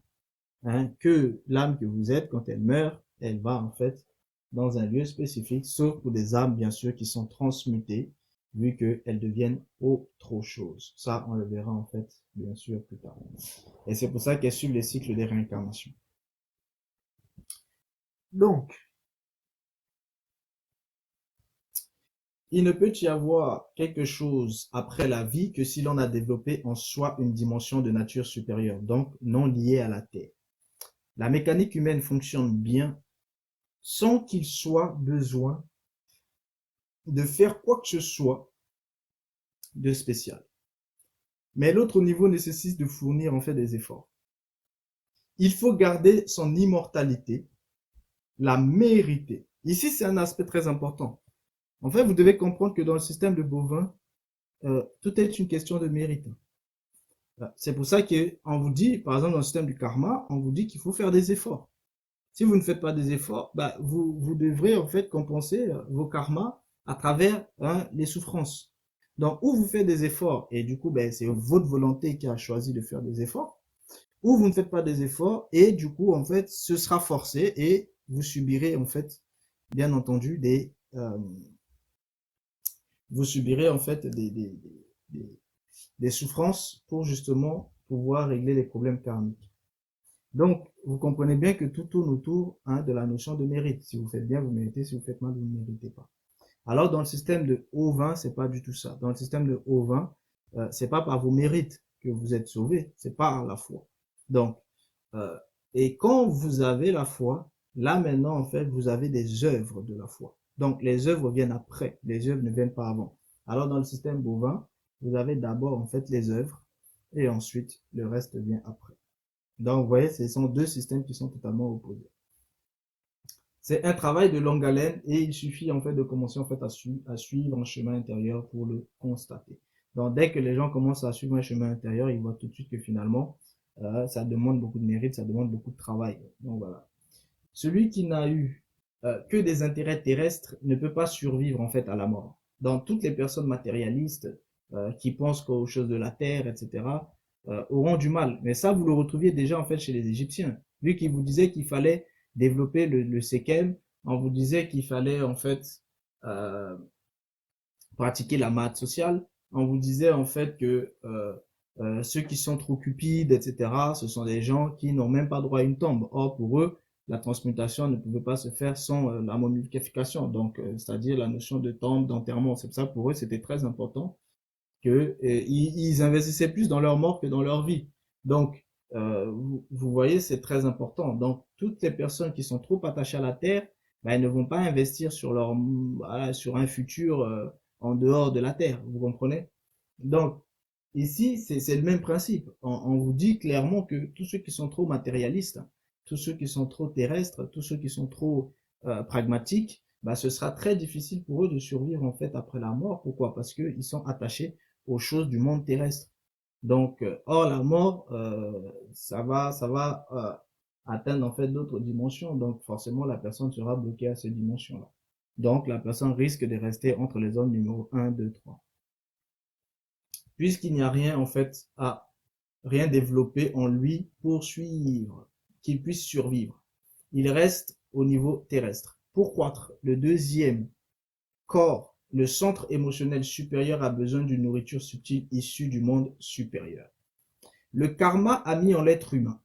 que l'âme que vous êtes, quand elle meurt, elle va en fait dans un lieu spécifique, sauf pour des âmes, bien sûr, qui sont transmutées, vu qu'elles deviennent autre chose. Ça, on le verra en fait, bien sûr, plus tard. Et c'est pour ça qu'elles suivent les cycles des réincarnations. Donc, il ne peut y avoir quelque chose après la vie que si l'on a développé en soi une dimension de nature supérieure, donc non liée à la Terre. La mécanique humaine fonctionne bien sans qu'il soit besoin de faire quoi que ce soit de spécial. Mais l'autre niveau nécessite de fournir en fait des efforts. Il faut garder son immortalité, la mériter. Ici, c'est un aspect très important. En fait, vous devez comprendre que dans le système de bovin, tout est une question de mérite. C'est pour ça qu'on vous dit, par exemple, dans le système du karma, on vous dit qu'il faut faire des efforts. Si vous ne faites pas des efforts, vous devrez en fait compenser vos karmas à travers les souffrances. Donc, ou vous faites des efforts et du coup, c'est votre volonté qui a choisi de faire des efforts, ou vous ne faites pas des efforts et du coup, en fait, ce sera forcé et vous subirez en fait, bien entendu, vous subirez en fait des souffrances pour justement pouvoir régler les problèmes karmiques. Donc, vous comprenez bien que tout tourne autour de la notion de mérite. Si vous faites bien, vous méritez. Si vous faites mal, vous ne méritez pas. Alors, dans le système de haut vin, c'est pas du tout ça. Dans le système de haut vin, c'est pas par vos mérites que vous êtes sauvés, c'est par la foi. Donc, euh, et quand vous avez la foi, là maintenant, en fait, vous avez des œuvres de la foi. Donc, les œuvres viennent après. Les œuvres ne viennent pas avant. Alors, dans le système bovin, vous avez d'abord, en fait, les œuvres et ensuite, le reste vient après. Donc, vous voyez, ce sont deux systèmes qui sont totalement opposés. C'est un travail de longue haleine et il suffit en fait de commencer en fait à suivre un chemin intérieur pour le constater. Donc, dès que les gens commencent à suivre un chemin intérieur, ils voient tout de suite que finalement, ça demande beaucoup de mérite, ça demande beaucoup de travail. Donc, voilà. Celui qui n'a eu que des intérêts terrestres ne peut pas survivre en fait à la mort. Donc, toutes les personnes matérialistes qui pensent qu'aux choses de la terre, etc., auront du mal. Mais ça, vous le retrouviez déjà en fait chez les Égyptiens. Vu qu'ils vous disaient qu'il fallait développer le Sekem, on vous disait qu'il fallait en fait euh, pratiquer la maths sociale, on vous disait en fait que ceux qui sont trop cupides, etc., ce sont des gens qui n'ont même pas droit à une tombe. Or, pour eux, la transmutation ne pouvait pas se faire sans la momification, donc c'est-à-dire la notion de tombe, d'enterrement. C'est pour ça pour eux, c'était très important que ils investissaient plus dans leur mort que dans leur vie. Donc, vous voyez, c'est très important. Donc, toutes les personnes qui sont trop attachées à la terre, ben, elles ne vont pas investir sur voilà, sur un futur en dehors de la terre. Vous comprenez? Donc, ici, c'est le même principe. On vous dit clairement que tous ceux qui sont trop matérialistes, tous ceux qui sont trop terrestres, tous ceux qui sont trop pragmatiques, bah, ce sera très difficile pour eux de survivre en fait après la mort. Pourquoi? Parce qu'ils sont attachés aux choses du monde terrestre. Donc, hors la mort, ça va atteindre en fait d'autres dimensions. Donc, forcément, la personne sera bloquée à ces dimensions-là. Donc, la personne risque de rester entre les zones numéro 1, 2, 3. Puisqu'il n'y a rien en fait à rien développé en lui pour suivre, qu'il puisse survivre. Il reste au niveau terrestre. Pour croître, le deuxième corps, le centre émotionnel supérieur a besoin d'une nourriture subtile issue du monde supérieur. Le karma a mis en l'être humain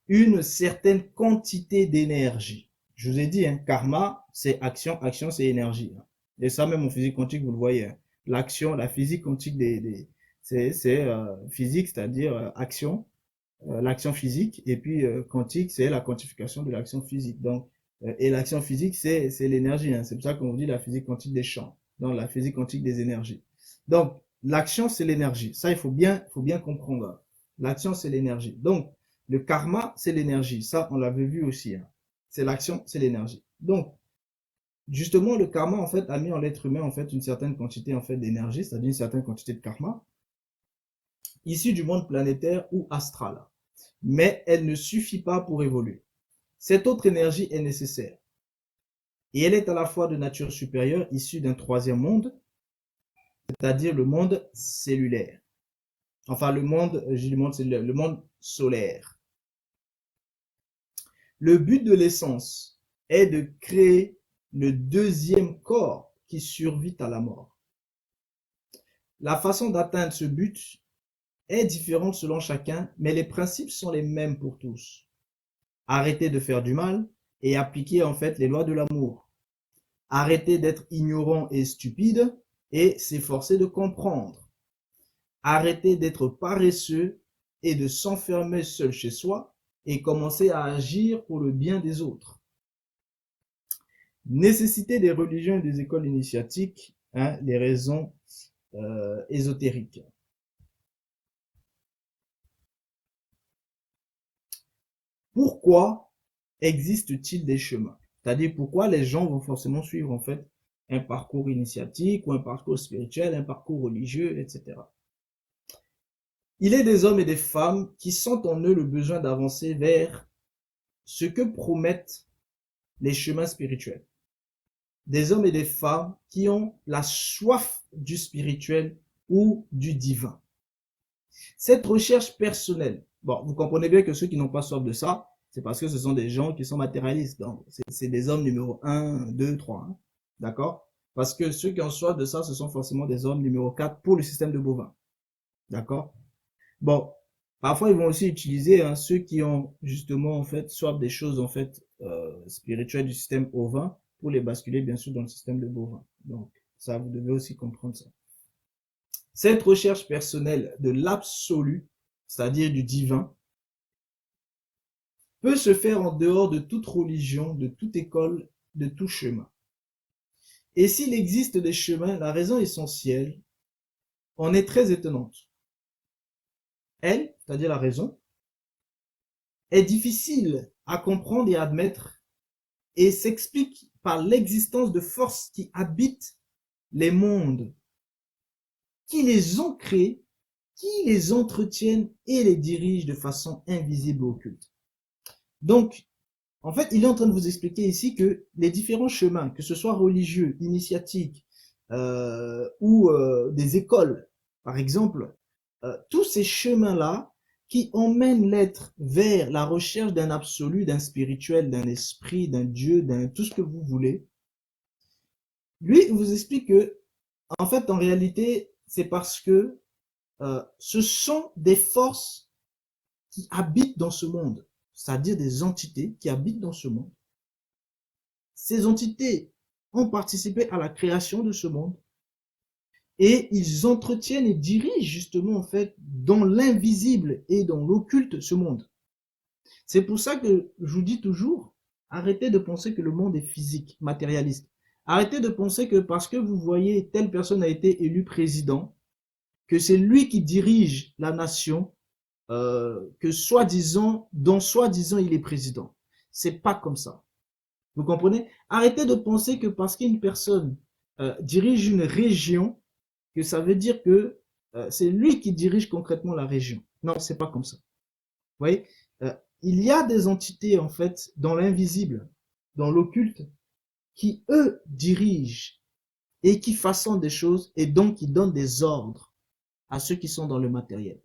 une certaine quantité d'énergie. Je vous ai dit, hein, karma, c'est action, action, c'est énergie. Et ça, même en physique quantique, vous le voyez. Hein. L'action, la physique quantique c'est physique, c'est-à-dire action, l'action physique, et puis quantique, c'est la quantification de l'action physique. Donc, et l'action physique, c'est l'énergie. Hein. C'est pour ça qu'on vous dit la physique quantique des champs, donc la physique quantique des énergies. Donc, l'action, c'est l'énergie. Ça, il faut bien comprendre. L'action, c'est l'énergie. Donc, le karma, c'est l'énergie. Ça, on l'avait vu aussi. Hein. C'est l'action, c'est l'énergie. Donc, justement, le karma, en fait, a mis en l'être humain, en fait, une certaine quantité, en fait, d'énergie, c'est-à-dire une certaine quantité de karma, issue du monde planétaire ou astral. Mais elle ne suffit pas pour évoluer. Cette autre énergie est nécessaire. Et elle est à la fois de nature supérieure, issue d'un troisième monde, c'est-à-dire le monde cellulaire. Enfin, le monde, je dis le monde cellulaire, le monde solaire. Le but de l'essence est de créer le deuxième corps qui survit à la mort. La façon d'atteindre ce but est différente selon chacun, mais les principes sont les mêmes pour tous. Arrêter de faire du mal et appliquer en fait les lois de l'amour. Arrêter d'être ignorant et stupide et s'efforcer de comprendre. Arrêter d'être paresseux et de s'enfermer seul chez soi et commencer à agir pour le bien des autres. Nécessité des religions et des écoles initiatiques, hein, les raisons ésotériques. Pourquoi existe-t-il des chemins? C'est-à-dire pourquoi les gens vont forcément suivre en fait un parcours initiatique ou un parcours spirituel, un parcours religieux, etc. Il est des hommes et des femmes qui sentent en eux le besoin d'avancer vers ce que promettent les chemins spirituels. Des hommes et des femmes qui ont la soif du spirituel ou du divin. Cette recherche personnelle, bon, vous comprenez bien que ceux qui n'ont pas soif de ça, c'est parce que ce sont des gens qui sont matérialistes. Donc, c'est des hommes numéro 1, 2, 3. Hein, d'accord? Parce que ceux qui ont soif de ça, ce sont forcément des hommes numéro 4 pour le système de bovin. D'accord? Bon, parfois ils vont aussi utiliser hein, ceux qui ont justement en fait soif des choses en fait spirituelles du système ovin pour les basculer bien sûr dans le système de bovin. Donc, ça, vous devez aussi comprendre ça. Cette recherche personnelle de l'absolu, c'est-à-dire du divin, peut se faire en dehors de toute religion, de toute école, de tout chemin. Et s'il existe des chemins, la raison essentielle en est très étonnante. Elle, c'est-à-dire la raison, est difficile à comprendre et à admettre et s'explique par l'existence de forces qui habitent les mondes, qui les ont créés, qui les entretiennent et les dirigent de façon invisible ou occulte. Donc, en fait, il est en train de vous expliquer ici que les différents chemins, que ce soit religieux, initiatiques ou des écoles, par exemple, tous ces chemins-là qui emmènent l'être vers la recherche d'un absolu, d'un spirituel, d'un esprit, d'un Dieu, d'un tout ce que vous voulez, lui vous explique que, en fait, en réalité, c'est parce que ce sont des forces qui habitent dans ce monde, c'est-à-dire des entités qui habitent dans ce monde. Ces entités ont participé à la création de ce monde Et ils entretiennent et dirigent justement en fait dans l'invisible et dans l'occulte ce monde. C'est pour ça que je vous dis toujours, arrêtez de penser que le monde est physique, matérialiste. Arrêtez de penser que parce que vous voyez telle personne a été élue président, que c'est lui qui dirige la nation, que soi-disant, dont soi-disant il est président. C'est pas comme ça. Vous comprenez? Arrêtez de penser que parce qu'une personne dirige une région, que ça veut dire que c'est lui qui dirige concrètement la région. Non, c'est pas comme ça. Vous voyez? Il y a des entités en fait dans l'invisible, dans l'occulte, qui eux dirigent et qui façonnent des choses et donc qui donnent des ordres à ceux qui sont dans le matériel.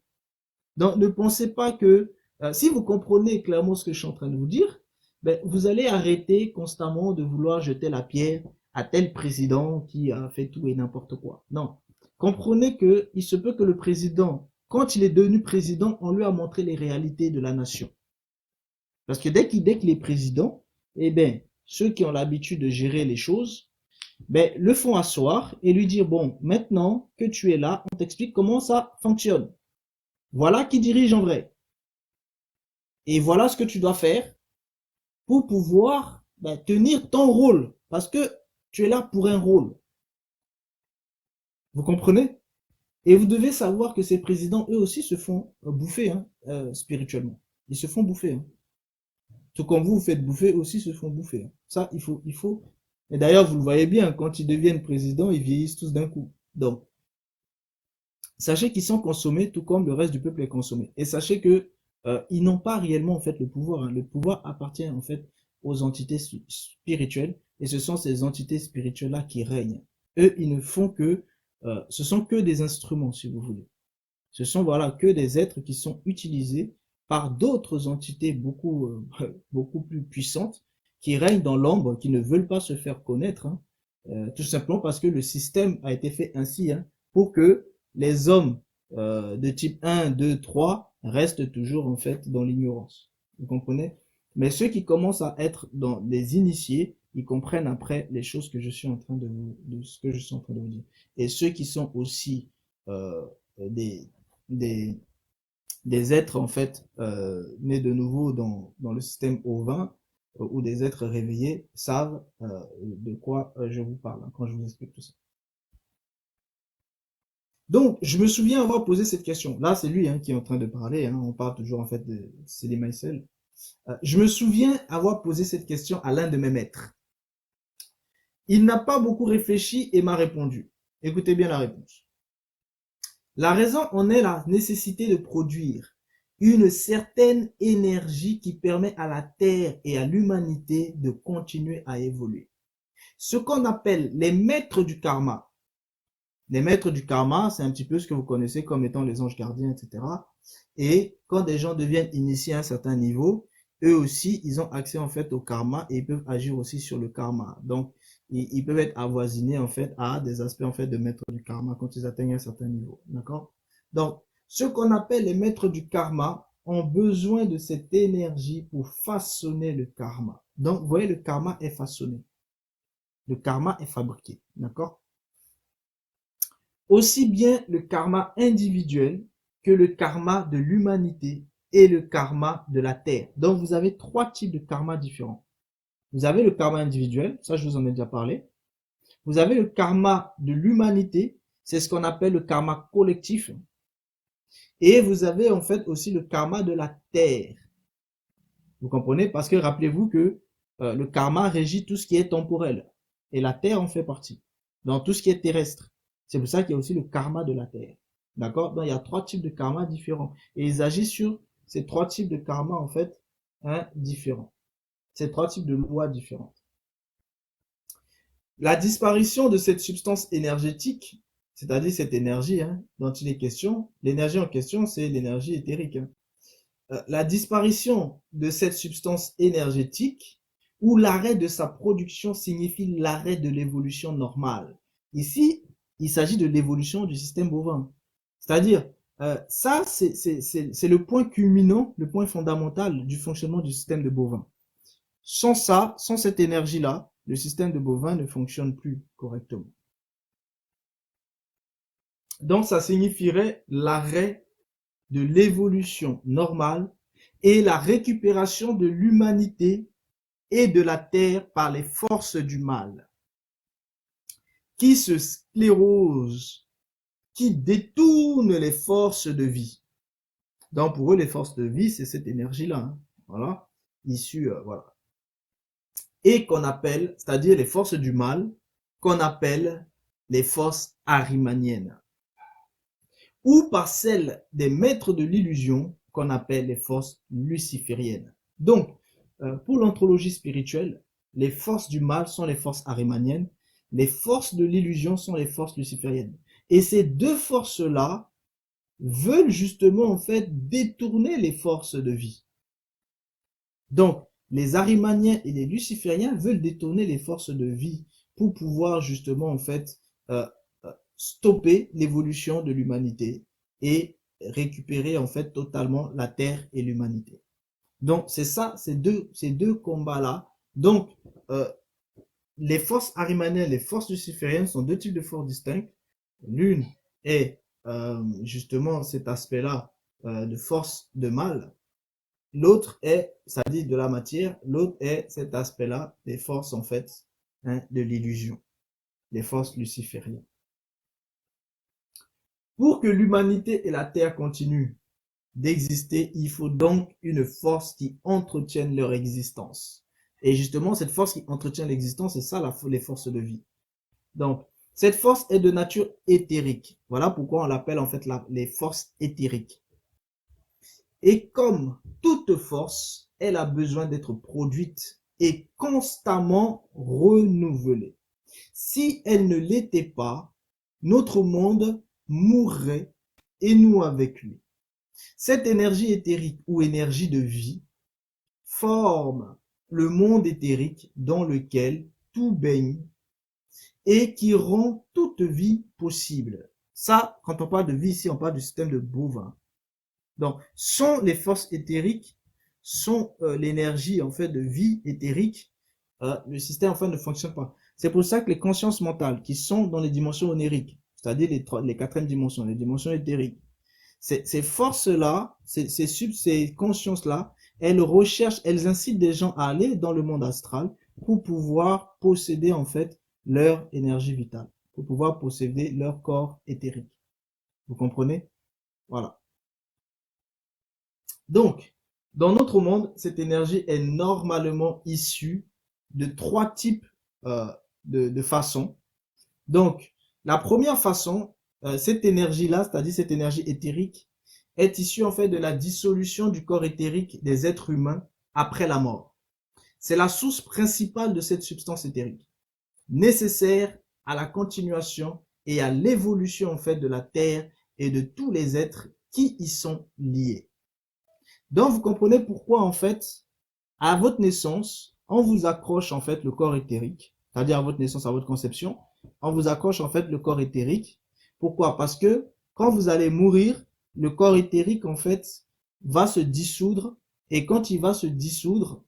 Donc ne pensez pas que si vous comprenez clairement ce que je suis en train de vous dire, ben, vous allez arrêter constamment de vouloir jeter la pierre à tel président qui a fait tout et n'importe quoi. Non. Comprenez que il se peut que le président, quand il est devenu président, on lui a montré les réalités de la nation. Parce que dès qu'il est président, eh ben, ceux qui ont l'habitude de gérer les choses, ben, le font asseoir et lui dire, bon, maintenant que tu es là, on t'explique comment ça fonctionne. Voilà qui dirige en vrai. Et voilà ce que tu dois faire pour pouvoir ben, tenir ton rôle. Parce que tu es là pour un rôle. Vous comprenez? Et vous devez savoir que ces présidents, eux aussi, se font bouffer hein, spirituellement. Ils se font bouffer. Hein. Tout comme vous faites bouffer, aussi se font bouffer. Hein. Ça, il faut. Et d'ailleurs, vous le voyez bien, quand ils deviennent présidents, ils vieillissent tous d'un coup. Donc, sachez qu'ils sont consommés tout comme le reste du peuple est consommé. Et sachez que ils n'ont pas réellement en fait le pouvoir. Hein. Le pouvoir appartient en fait aux entités spirituelles et ce sont ces entités spirituelles là qui règnent. Eux, ils ne font que, ce sont que des instruments si vous voulez. Ce sont voilà que des êtres qui sont utilisés par d'autres entités beaucoup beaucoup plus puissantes qui règnent dans l'ombre, qui ne veulent pas se faire connaître, hein, tout simplement parce que le système a été fait ainsi hein, pour que les hommes de type 1, 2, 3 restent toujours en fait dans l'ignorance. Vous comprenez? Mais ceux qui commencent à être dans des initiés, ils comprennent après les choses que je suis en train de ce que je suis en train de vous dire. Et ceux qui sont aussi des, des, des êtres en fait nés de nouveau dans le système ovin ou des êtres réveillés savent de quoi je vous parle hein, quand je vous explique tout ça. Donc, je me souviens avoir posé cette question. Là, c'est lui hein, qui est en train de parler. Hein. On parle toujours en fait de Célie Maïsel. Je me souviens avoir posé cette question à l'un de mes maîtres. Il n'a pas beaucoup réfléchi et m'a répondu. Écoutez bien la réponse. La raison en est la nécessité de produire une certaine énergie qui permet à la Terre et à l'humanité de continuer à évoluer. Ce qu'on appelle les maîtres du karma. Les maîtres du karma, c'est un petit peu ce que vous connaissez comme étant les anges gardiens, etc. Et quand des gens deviennent initiés à un certain niveau, eux aussi, ils ont accès en fait au karma et ils peuvent agir aussi sur le karma. Donc, ils peuvent être avoisinés en fait à des aspects en fait de maîtres du karma quand ils atteignent un certain niveau. D'accord? Donc, ceux qu'on appelle les maîtres du karma ont besoin de cette énergie pour façonner le karma. Donc, vous voyez, le karma est façonné. Le karma est fabriqué. D'accord? Aussi bien le karma individuel que le karma de l'humanité et le karma de la terre. Donc, vous avez trois types de karma différents. Vous avez le karma individuel, ça je vous en ai déjà parlé. Vous avez le karma de l'humanité, c'est ce qu'on appelle le karma collectif. Et vous avez en fait aussi le karma de la terre. Vous comprenez? Parce que rappelez-vous que le karma régit tout ce qui est temporel. Et la terre en fait partie. Dans tout ce qui est terrestre. C'est pour ça qu'il y a aussi le karma de la terre. D'accord? Donc il y a trois types de karma différents. Et ils agissent sur ces trois types de karma en fait hein, différents. Ces trois types de lois différentes. La disparition de cette substance énergétique, c'est-à-dire cette énergie hein, dont il est question, l'énergie en question, c'est l'énergie éthérique. Hein. La disparition de cette substance énergétique ou l'arrêt de sa production signifie l'arrêt de l'évolution normale. Ici, il s'agit de l'évolution du système bovin. C'est-à-dire, ça, c'est le point culminant, le point fondamental du fonctionnement du système de bovin. Sans ça, sans cette énergie-là, le système de bovin ne fonctionne plus correctement. Donc, ça signifierait l'arrêt de l'évolution normale et la récupération de l'humanité et de la Terre par les forces du mal, qui se sclérosent, qui détournent les forces de vie. Donc, pour eux, les forces de vie, c'est cette énergie-là, hein, voilà, issue, voilà. Et qu'on appelle, c'est-à-dire les forces du mal, qu'on appelle les forces arimaniennes, ou par celles des maîtres de l'illusion, qu'on appelle les forces lucifériennes. Donc, pour l'anthropologie spirituelle, les forces du mal sont les forces arimaniennes, les forces de l'illusion sont les forces lucifériennes. Et ces deux forces-là veulent justement en fait détourner les forces de vie. Donc, les arimaniens et les lucifériens veulent détourner les forces de vie pour pouvoir justement en fait stopper l'évolution de l'humanité et récupérer en fait totalement la Terre et l'humanité. Donc c'est ça, ces deux combats-là. Donc les forces arimaniennes et les forces lucifériennes sont deux types de forces distinctes. L'une est justement cet aspect-là de force de mal. L'autre est, ça dit de la matière, l'autre est cet aspect-là des forces en fait de l'illusion, les forces lucifériennes. Pour que l'humanité et la Terre continuent d'exister, il faut donc une force qui entretienne leur existence. Et justement, cette force qui entretient l'existence, c'est ça les forces de vie. Donc, cette force est de nature éthérique. Voilà pourquoi on l'appelle en fait les forces éthériques. Et comme toute force, elle a besoin d'être produite et constamment renouvelée. Si elle ne l'était pas, notre monde mourrait et nous avec lui. Cette énergie éthérique ou énergie de vie forme le monde éthérique dans lequel tout baigne et qui rend toute vie possible. Ça, quand on parle de vie ici, on parle du système de Bovin. Donc, sont les forces éthériques, sont l'énergie en fait de vie éthérique, le système en fait ne fonctionne pas. C'est pour ça que les consciences mentales qui sont dans les dimensions onériques, c'est-à-dire les quatrièmes dimensions, les dimensions éthériques, ces forces-là, ces consciences-là, elles recherchent, elles incitent des gens à aller dans le monde astral pour pouvoir posséder en fait leur énergie vitale, pour pouvoir posséder leur corps éthérique. Vous comprenez? Voilà. Donc, dans notre monde, cette énergie est normalement issue de trois types de façons. Donc, la première façon, cette énergie-là, c'est-à-dire cette énergie éthérique, est issue en fait de la dissolution du corps éthérique des êtres humains après la mort. C'est la source principale de cette substance éthérique, nécessaire à la continuation et à l'évolution en fait de la Terre et de tous les êtres qui y sont liés. Donc, vous comprenez pourquoi en fait, à votre naissance, on vous accroche en fait le corps éthérique, c'est-à-dire à votre naissance, à votre conception, on vous accroche en fait le corps éthérique. Pourquoi? Parce que quand vous allez mourir, le corps éthérique en fait va se dissoudre, et quand il va se dissoudre,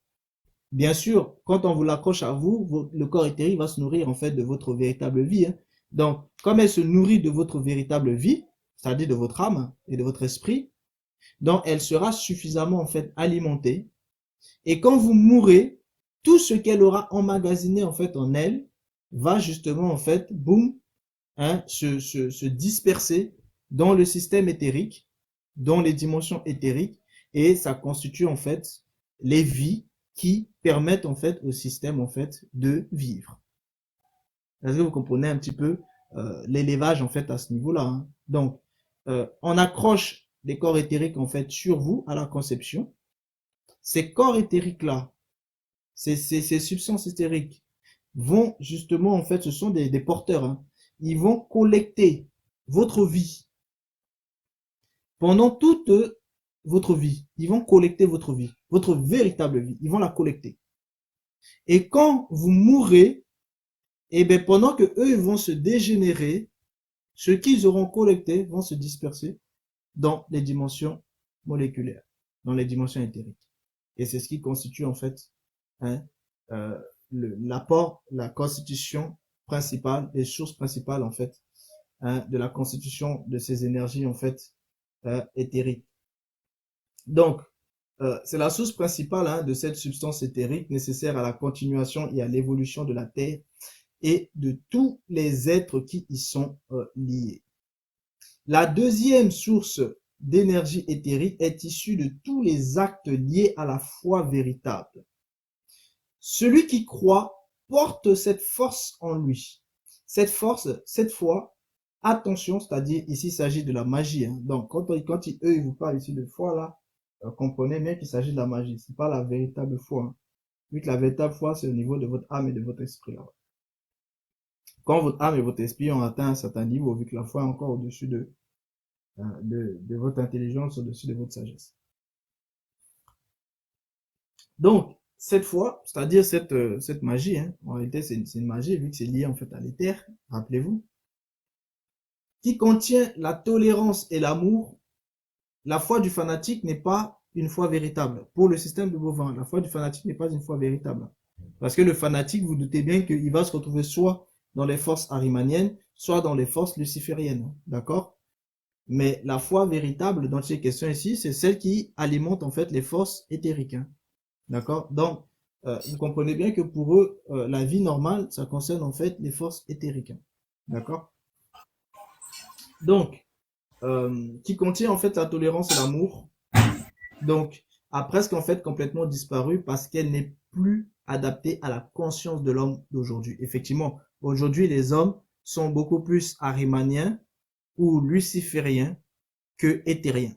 bien sûr, quand on vous l'accroche à vous, le corps éthérique va se nourrir en fait de votre véritable vie, hein. Donc, comme elle se nourrit de votre véritable vie, c'est-à-dire de votre âme et de votre esprit, donc elle sera suffisamment en fait alimentée. Et quand vous mourrez, tout ce qu'elle aura emmagasiné en fait en elle va justement en fait, boum, hein, se disperser dans le système éthérique, dans les dimensions éthériques, et ça constitue en fait les vies qui permettent en fait au système en fait de vivre. Est-ce que vous comprenez un petit peu l'élevage en fait à ce niveau-là, hein? Donc, on accroche les corps éthériques en fait sur vous à la conception. Ces corps éthériques-là, ces substances éthériques vont justement, en fait, ce sont des porteurs, hein. Ils vont collecter votre vie pendant toute votre vie. Ils vont collecter votre vie, votre véritable vie. Ils vont la collecter. Et quand vous mourrez, et bien pendant que eux vont se dégénérer, ce qu'ils auront collecté vont se disperser dans les dimensions moléculaires, dans les dimensions éthériques. Et c'est ce qui constitue en fait, hein, l'apport, la constitution principale, les sources principales en fait hein, de la constitution de ces énergies en fait éthériques. Donc, c'est la source principale hein, de cette substance éthérique nécessaire à la continuation et à l'évolution de la Terre et de tous les êtres qui y sont liés. La deuxième source d'énergie éthérique est issue de tous les actes liés à la foi véritable. Celui qui croit porte cette force en lui. Cette force, cette foi, attention, c'est-à-dire ici il s'agit de la magie. Hein. Donc quand eux ils vous parlent ici de foi là, comprenez bien qu'il s'agit de la magie. C'est pas la véritable foi. Hein. Vu que la véritable foi c'est au niveau de votre âme et de votre esprit. Là. Quand votre âme et votre esprit ont atteint un certain niveau, vu que la foi est encore au-dessus de votre intelligence, au-dessus de votre sagesse. Donc, cette foi, c'est-à-dire cette magie, hein, en réalité c'est une magie vu que c'est lié en fait à l'éther, rappelez-vous, qui contient la tolérance et l'amour. La foi du fanatique n'est pas une foi véritable. Pour le système de Bovin, la foi du fanatique n'est pas une foi véritable. Parce que le fanatique, vous doutez bien qu'il va se retrouver soit dans les forces arimaniennes, soit dans les forces lucifériennes. D'accord? Mais la foi véritable dont il est question ici, c'est celle qui alimente en fait les forces éthériques. Hein. D'accord? Donc, vous comprenez bien que pour eux, la vie normale, ça concerne en fait les forces éthériques. Hein. D'accord? Donc, qui contient en fait la tolérance et l'amour, donc a presque en fait complètement disparu parce qu'elle n'est plus adaptée à la conscience de l'homme d'aujourd'hui. Effectivement, aujourd'hui, les hommes sont beaucoup plus arimaniens ou lucifériens que éthériens.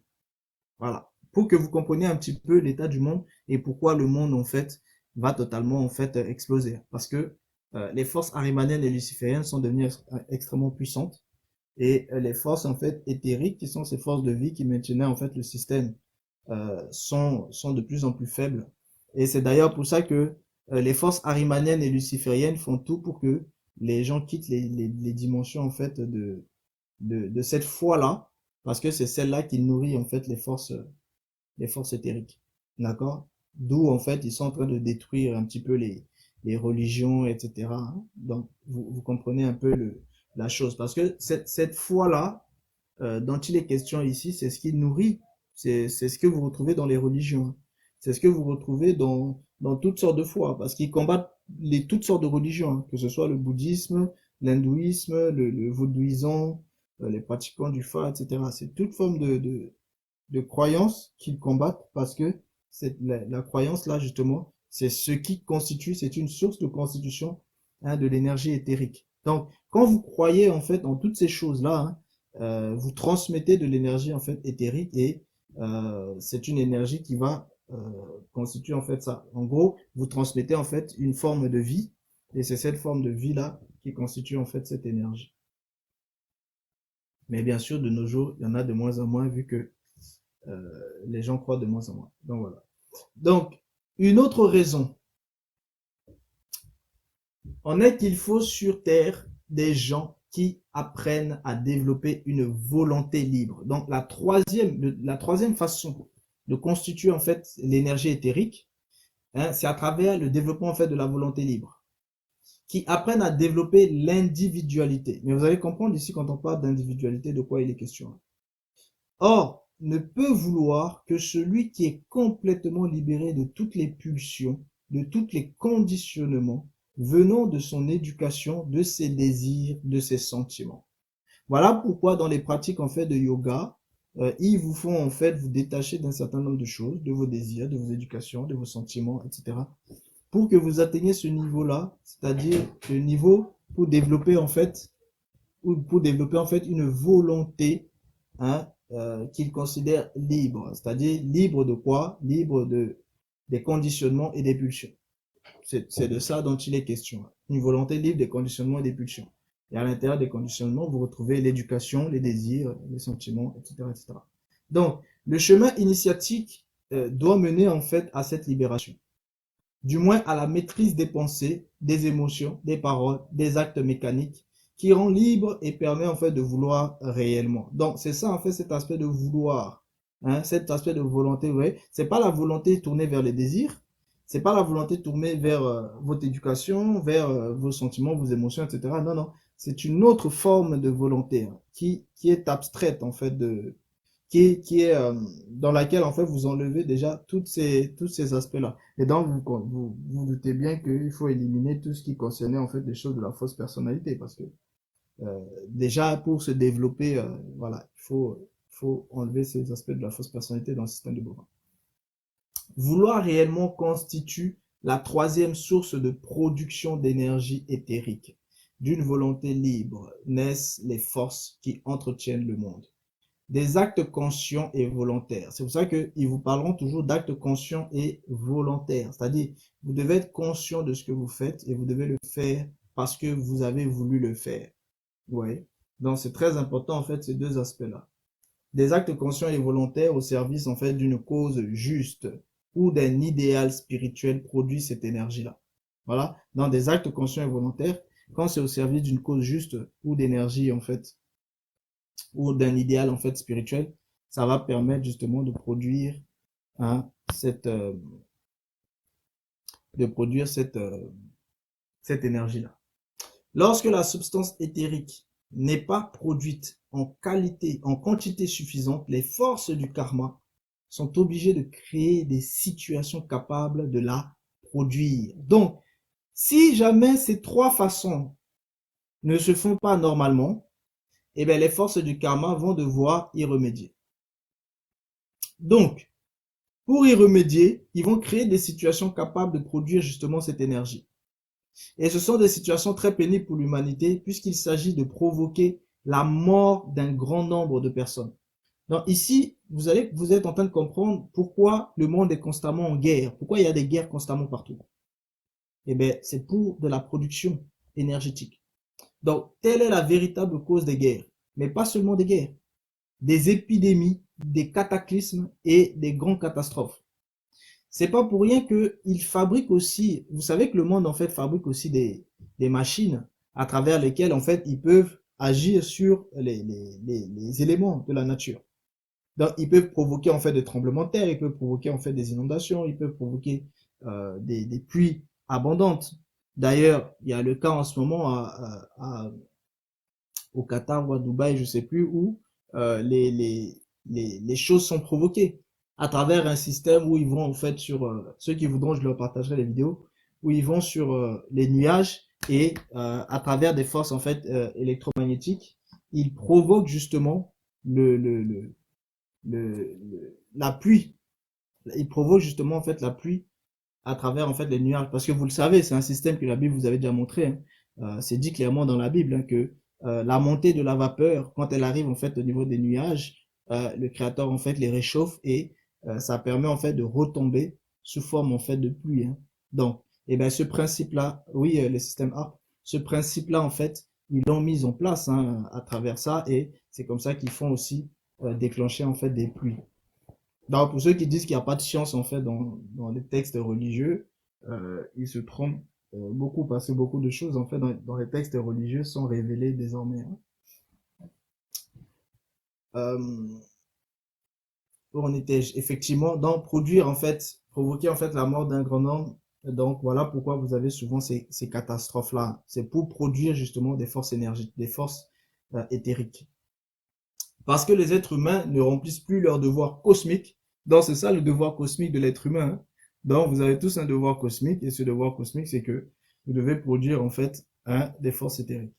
Voilà. Pour que vous compreniez un petit peu l'état du monde et pourquoi le monde en fait va totalement en fait exploser. Parce que les forces arimaniennes et lucifériennes sont devenues extrêmement puissantes et les forces en fait éthériques qui sont ces forces de vie qui maintenaient en fait le système sont de plus en plus faibles. Et c'est d'ailleurs pour ça que les forces arimaniennes et lucifériennes font tout pour que les gens quittent les dimensions en fait de cette foi-là, parce que c'est celle-là qui nourrit en fait les forces éthériques. D'accord? D'où en fait ils sont en train de détruire un petit peu les religions, etc. Hein. Donc vous comprenez un peu la chose. Parce que cette foi-là, dont il est question ici, c'est ce qui nourrit, c'est ce que vous retrouvez dans les religions. Hein. C'est ce que vous retrouvez dans toutes sortes de foi, parce qu'ils combattent toutes sortes de religions, hein, que ce soit le bouddhisme, l'hindouisme, le vaudouisme, les pratiquants du Fa, etc. C'est toute forme de croyance qu'ils combattent parce que la croyance là justement, c'est ce qui constitue, c'est une source de constitution hein, de l'énergie éthérique. Donc, quand vous croyez en fait en toutes ces choses-là, hein, vous transmettez de l'énergie en fait éthérique et c'est une énergie qui va constituer en fait ça. En gros, vous transmettez en fait une forme de vie et c'est cette forme de vie-là qui constitue en fait cette énergie. Mais bien sûr, de nos jours, il y en a de moins en moins vu que les gens croient de moins en moins. Donc voilà. Donc, une autre raison en est qu'il faut sur Terre des gens qui apprennent à développer une volonté libre. Donc la troisième façon de constituer en fait l'énergie éthérique, hein, c'est à travers le développement en fait de la volonté libre, qui apprennent à développer l'individualité. Mais vous allez comprendre ici quand on parle d'individualité de quoi il est question. Or, ne peut vouloir que celui qui est complètement libéré de toutes les pulsions, de tous les conditionnements venant de son éducation, de ses désirs, de ses sentiments. Voilà pourquoi dans les pratiques en fait de yoga, ils vous font en fait vous détacher d'un certain nombre de choses, de vos désirs, de vos éducations, de vos sentiments, etc. Pour que vous atteigniez ce niveau-là, c'est-à-dire le niveau pour développer en fait, une volonté, hein, qu'il considère libre, c'est-à-dire libre de quoi? Libre des conditionnements et des pulsions. C'est de ça dont il est question. Une volonté libre des conditionnements et des pulsions. Et à l'intérieur des conditionnements, vous retrouvez l'éducation, les désirs, les sentiments, etc., etc. Donc, le chemin initiatique doit mener en fait à cette libération. Du moins à la maîtrise des pensées, des émotions, des paroles, des actes mécaniques qui rend libre et permet en fait de vouloir réellement. Donc, c'est ça en fait cet aspect de vouloir, hein, cet aspect de volonté, ouais. C'est pas la volonté tournée vers les désirs, C'est pas la volonté tournée vers votre éducation, vers vos sentiments, vos émotions, etc. Non, non. C'est une autre forme de volonté hein, qui est abstraite, en fait, qui est dans laquelle, en fait, vous enlevez déjà tous ces aspects-là. Et donc, vous doutez bien qu'il faut éliminer tout ce qui concernait, en fait, des choses de la fausse personnalité. Parce que, déjà, pour se développer, voilà, faut enlever ces aspects de la fausse personnalité dans le système de Beauvoir. Vouloir réellement constitue la troisième source de production d'énergie éthérique. D'une volonté libre naissent les forces qui entretiennent le monde. Des actes conscients et volontaires. C'est pour ça qu'ils vous parleront toujours d'actes conscients et volontaires. C'est-à-dire, vous devez être conscient de ce que vous faites et vous devez le faire parce que vous avez voulu le faire. Ouais. Donc, c'est très important, en fait, ces deux aspects-là. Des actes conscients et volontaires au service, en fait, d'une cause juste ou d'un idéal spirituel produit cette énergie-là. Voilà. Dans des actes conscients et volontaires, quand c'est au service d'une cause juste ou d'énergie, en fait, ou d'un idéal, en fait, spirituel, ça va permettre justement hein, cette, euh, de produire cette énergie-là. Lorsque la substance éthérique n'est pas produite en qualité, en quantité suffisante, les forces du karma sont obligées de créer des situations capables de la produire. Donc, si jamais ces trois façons ne se font pas normalement, eh bien, les forces du karma vont devoir y remédier. Donc, pour y remédier, ils vont créer des situations capables de produire justement cette énergie. Et ce sont des situations très pénibles pour l'humanité puisqu'il s'agit de provoquer la mort d'un grand nombre de personnes. Donc ici, vous êtes en train de comprendre pourquoi le monde est constamment en guerre, pourquoi il y a des guerres constamment partout. Eh bien, c'est pour de la production énergétique. Donc, telle est la véritable cause des guerres, mais pas seulement des guerres, des épidémies, des cataclysmes et des grandes catastrophes. C'est pas pour rien qu'ils fabriquent aussi, vous savez que le monde en fait fabrique aussi des machines à travers lesquelles en fait ils peuvent agir sur les éléments de la nature. Donc ils peuvent provoquer en fait des tremblements de terre, ils peuvent provoquer en fait des inondations, ils peuvent provoquer des pluies abondantes. D'ailleurs, il y a le cas en ce moment au Qatar ou à Dubaï, je sais plus où, euh, les, les, les choses sont provoquées à travers un système où ils vont en fait sur ceux qui voudront, je leur partagerai les vidéos, où ils vont sur les nuages et à travers des forces en fait électromagnétiques, ils provoquent justement la pluie. Ils provoquent justement en fait la pluie à travers en fait les nuages. Parce que vous le savez, c'est un système que la Bible vous avait déjà montré. Hein. C'est dit clairement dans la Bible hein, que la montée de la vapeur, quand elle arrive en fait au niveau des nuages, le Créateur en fait les réchauffe et ça permet en fait de retomber sous forme en fait de pluie. Hein. Donc, et ben ce principe-là, oui, le système A, ce principe-là en fait, ils l'ont mis en place hein, à travers ça et c'est comme ça qu'ils font aussi déclencher en fait des pluies. Donc, pour ceux qui disent qu'il n'y a pas de science en fait dans les textes religieux, ils se trompent beaucoup parce que beaucoup de choses en fait dans les textes religieux sont révélées désormais. Hein. Où on était effectivement dans produire en fait, provoquer en fait la mort d'un grand nombre. Donc voilà pourquoi vous avez souvent ces catastrophes-là. C'est pour produire justement des forces énergiques, des forces éthériques. Parce que les êtres humains ne remplissent plus leur devoir cosmique. Donc c'est ça le devoir cosmique de l'être humain. Hein. Donc vous avez tous un devoir cosmique et ce devoir cosmique c'est que vous devez produire en fait des forces éthériques.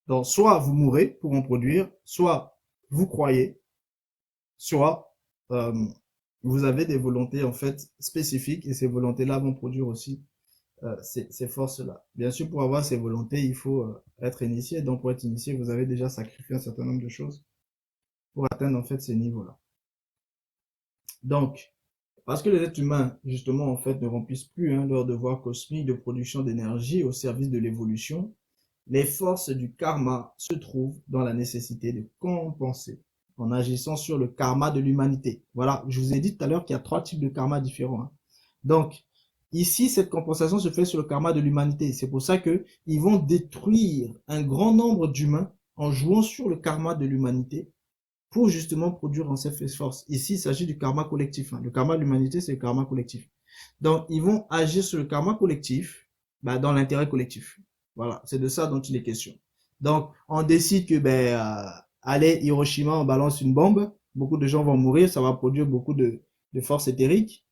Donc soit vous mourrez pour en produire, soit vous croyez, soit vous avez des volontés en fait spécifiques et ces volontés-là vont produire aussi ces forces-là. Bien sûr, pour avoir ces volontés, il faut être initié. Donc pour être initié, vous avez déjà sacrifié un certain nombre de choses pour atteindre en fait ces niveaux-là. Donc, parce que les êtres humains, justement, en fait, ne remplissent plus hein, leur devoir cosmique de production d'énergie au service de l'évolution, les forces du karma se trouvent dans la nécessité de compenser en agissant sur le karma de l'humanité. Voilà, je vous ai dit tout à l'heure qu'il y a 3 types de karma différents. Hein. Donc, ici, cette compensation se fait sur le karma de l'humanité. C'est pour ça que ils vont détruire un grand nombre d'humains en jouant sur le karma de l'humanité pour justement produire en cette force. Ici, il s'agit du karma collectif. Hein. Le karma de l'humanité, c'est le karma collectif. Donc, ils vont agir sur le karma collectif, dans l'intérêt collectif. Voilà, c'est de ça dont il est question. Donc, on décide que, allez, Hiroshima, on balance une bombe, beaucoup de gens vont mourir, ça va produire beaucoup de forces éthériques,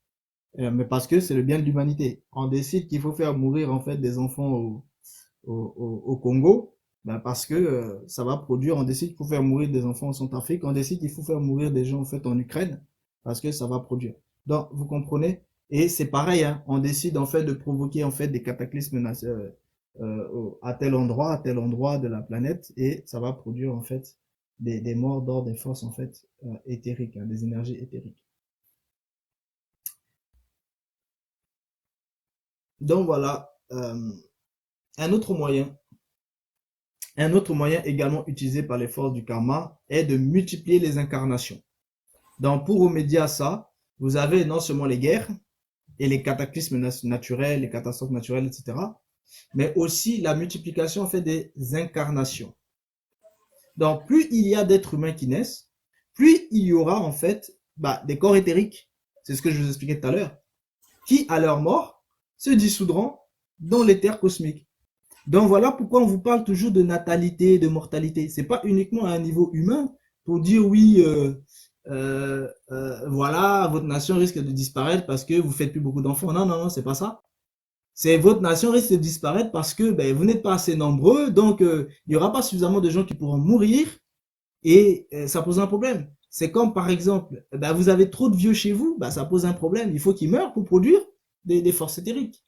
mais parce que c'est le bien de l'humanité. On décide qu'il faut faire mourir, en fait, des enfants au Congo, parce que ça va produire, on décide qu'il faut faire mourir des enfants en Centrafrique, on décide qu'il faut faire mourir des gens, en fait, en Ukraine, parce que ça va produire. Donc, vous comprenez? Et c'est pareil, hein, on décide en fait de provoquer en fait des cataclysmes à tel endroit de la planète, et ça va produire en fait des morts d'ordre des forces en fait éthériques, hein, des énergies éthériques. Donc voilà, un autre moyen, un autre moyen également utilisé par les forces du karma est de multiplier les incarnations. Donc pour remédier à ça, vous avez non seulement les guerres et les cataclysmes naturels, les catastrophes naturelles, etc., mais aussi la multiplication en fait des incarnations. Donc, plus il y a d'êtres humains qui naissent, plus il y aura en fait des corps éthériques. C'est ce que je vous expliquais tout à l'heure, qui à leur mort se dissoudront dans l'éther cosmique. Donc voilà pourquoi on vous parle toujours de natalité, de mortalité. C'est pas uniquement à un niveau humain pour dire oui, voilà, votre nation risque de disparaître parce que vous faites plus beaucoup d'enfants. Non, non, non, c'est pas ça. C'est votre nation risque de disparaître parce que vous n'êtes pas assez nombreux, donc il n'y aura pas suffisamment de gens qui pourront mourir et ça pose un problème. C'est comme par exemple, vous avez trop de vieux chez vous, ça pose un problème. Il faut qu'ils meurent pour produire des forces éthériques.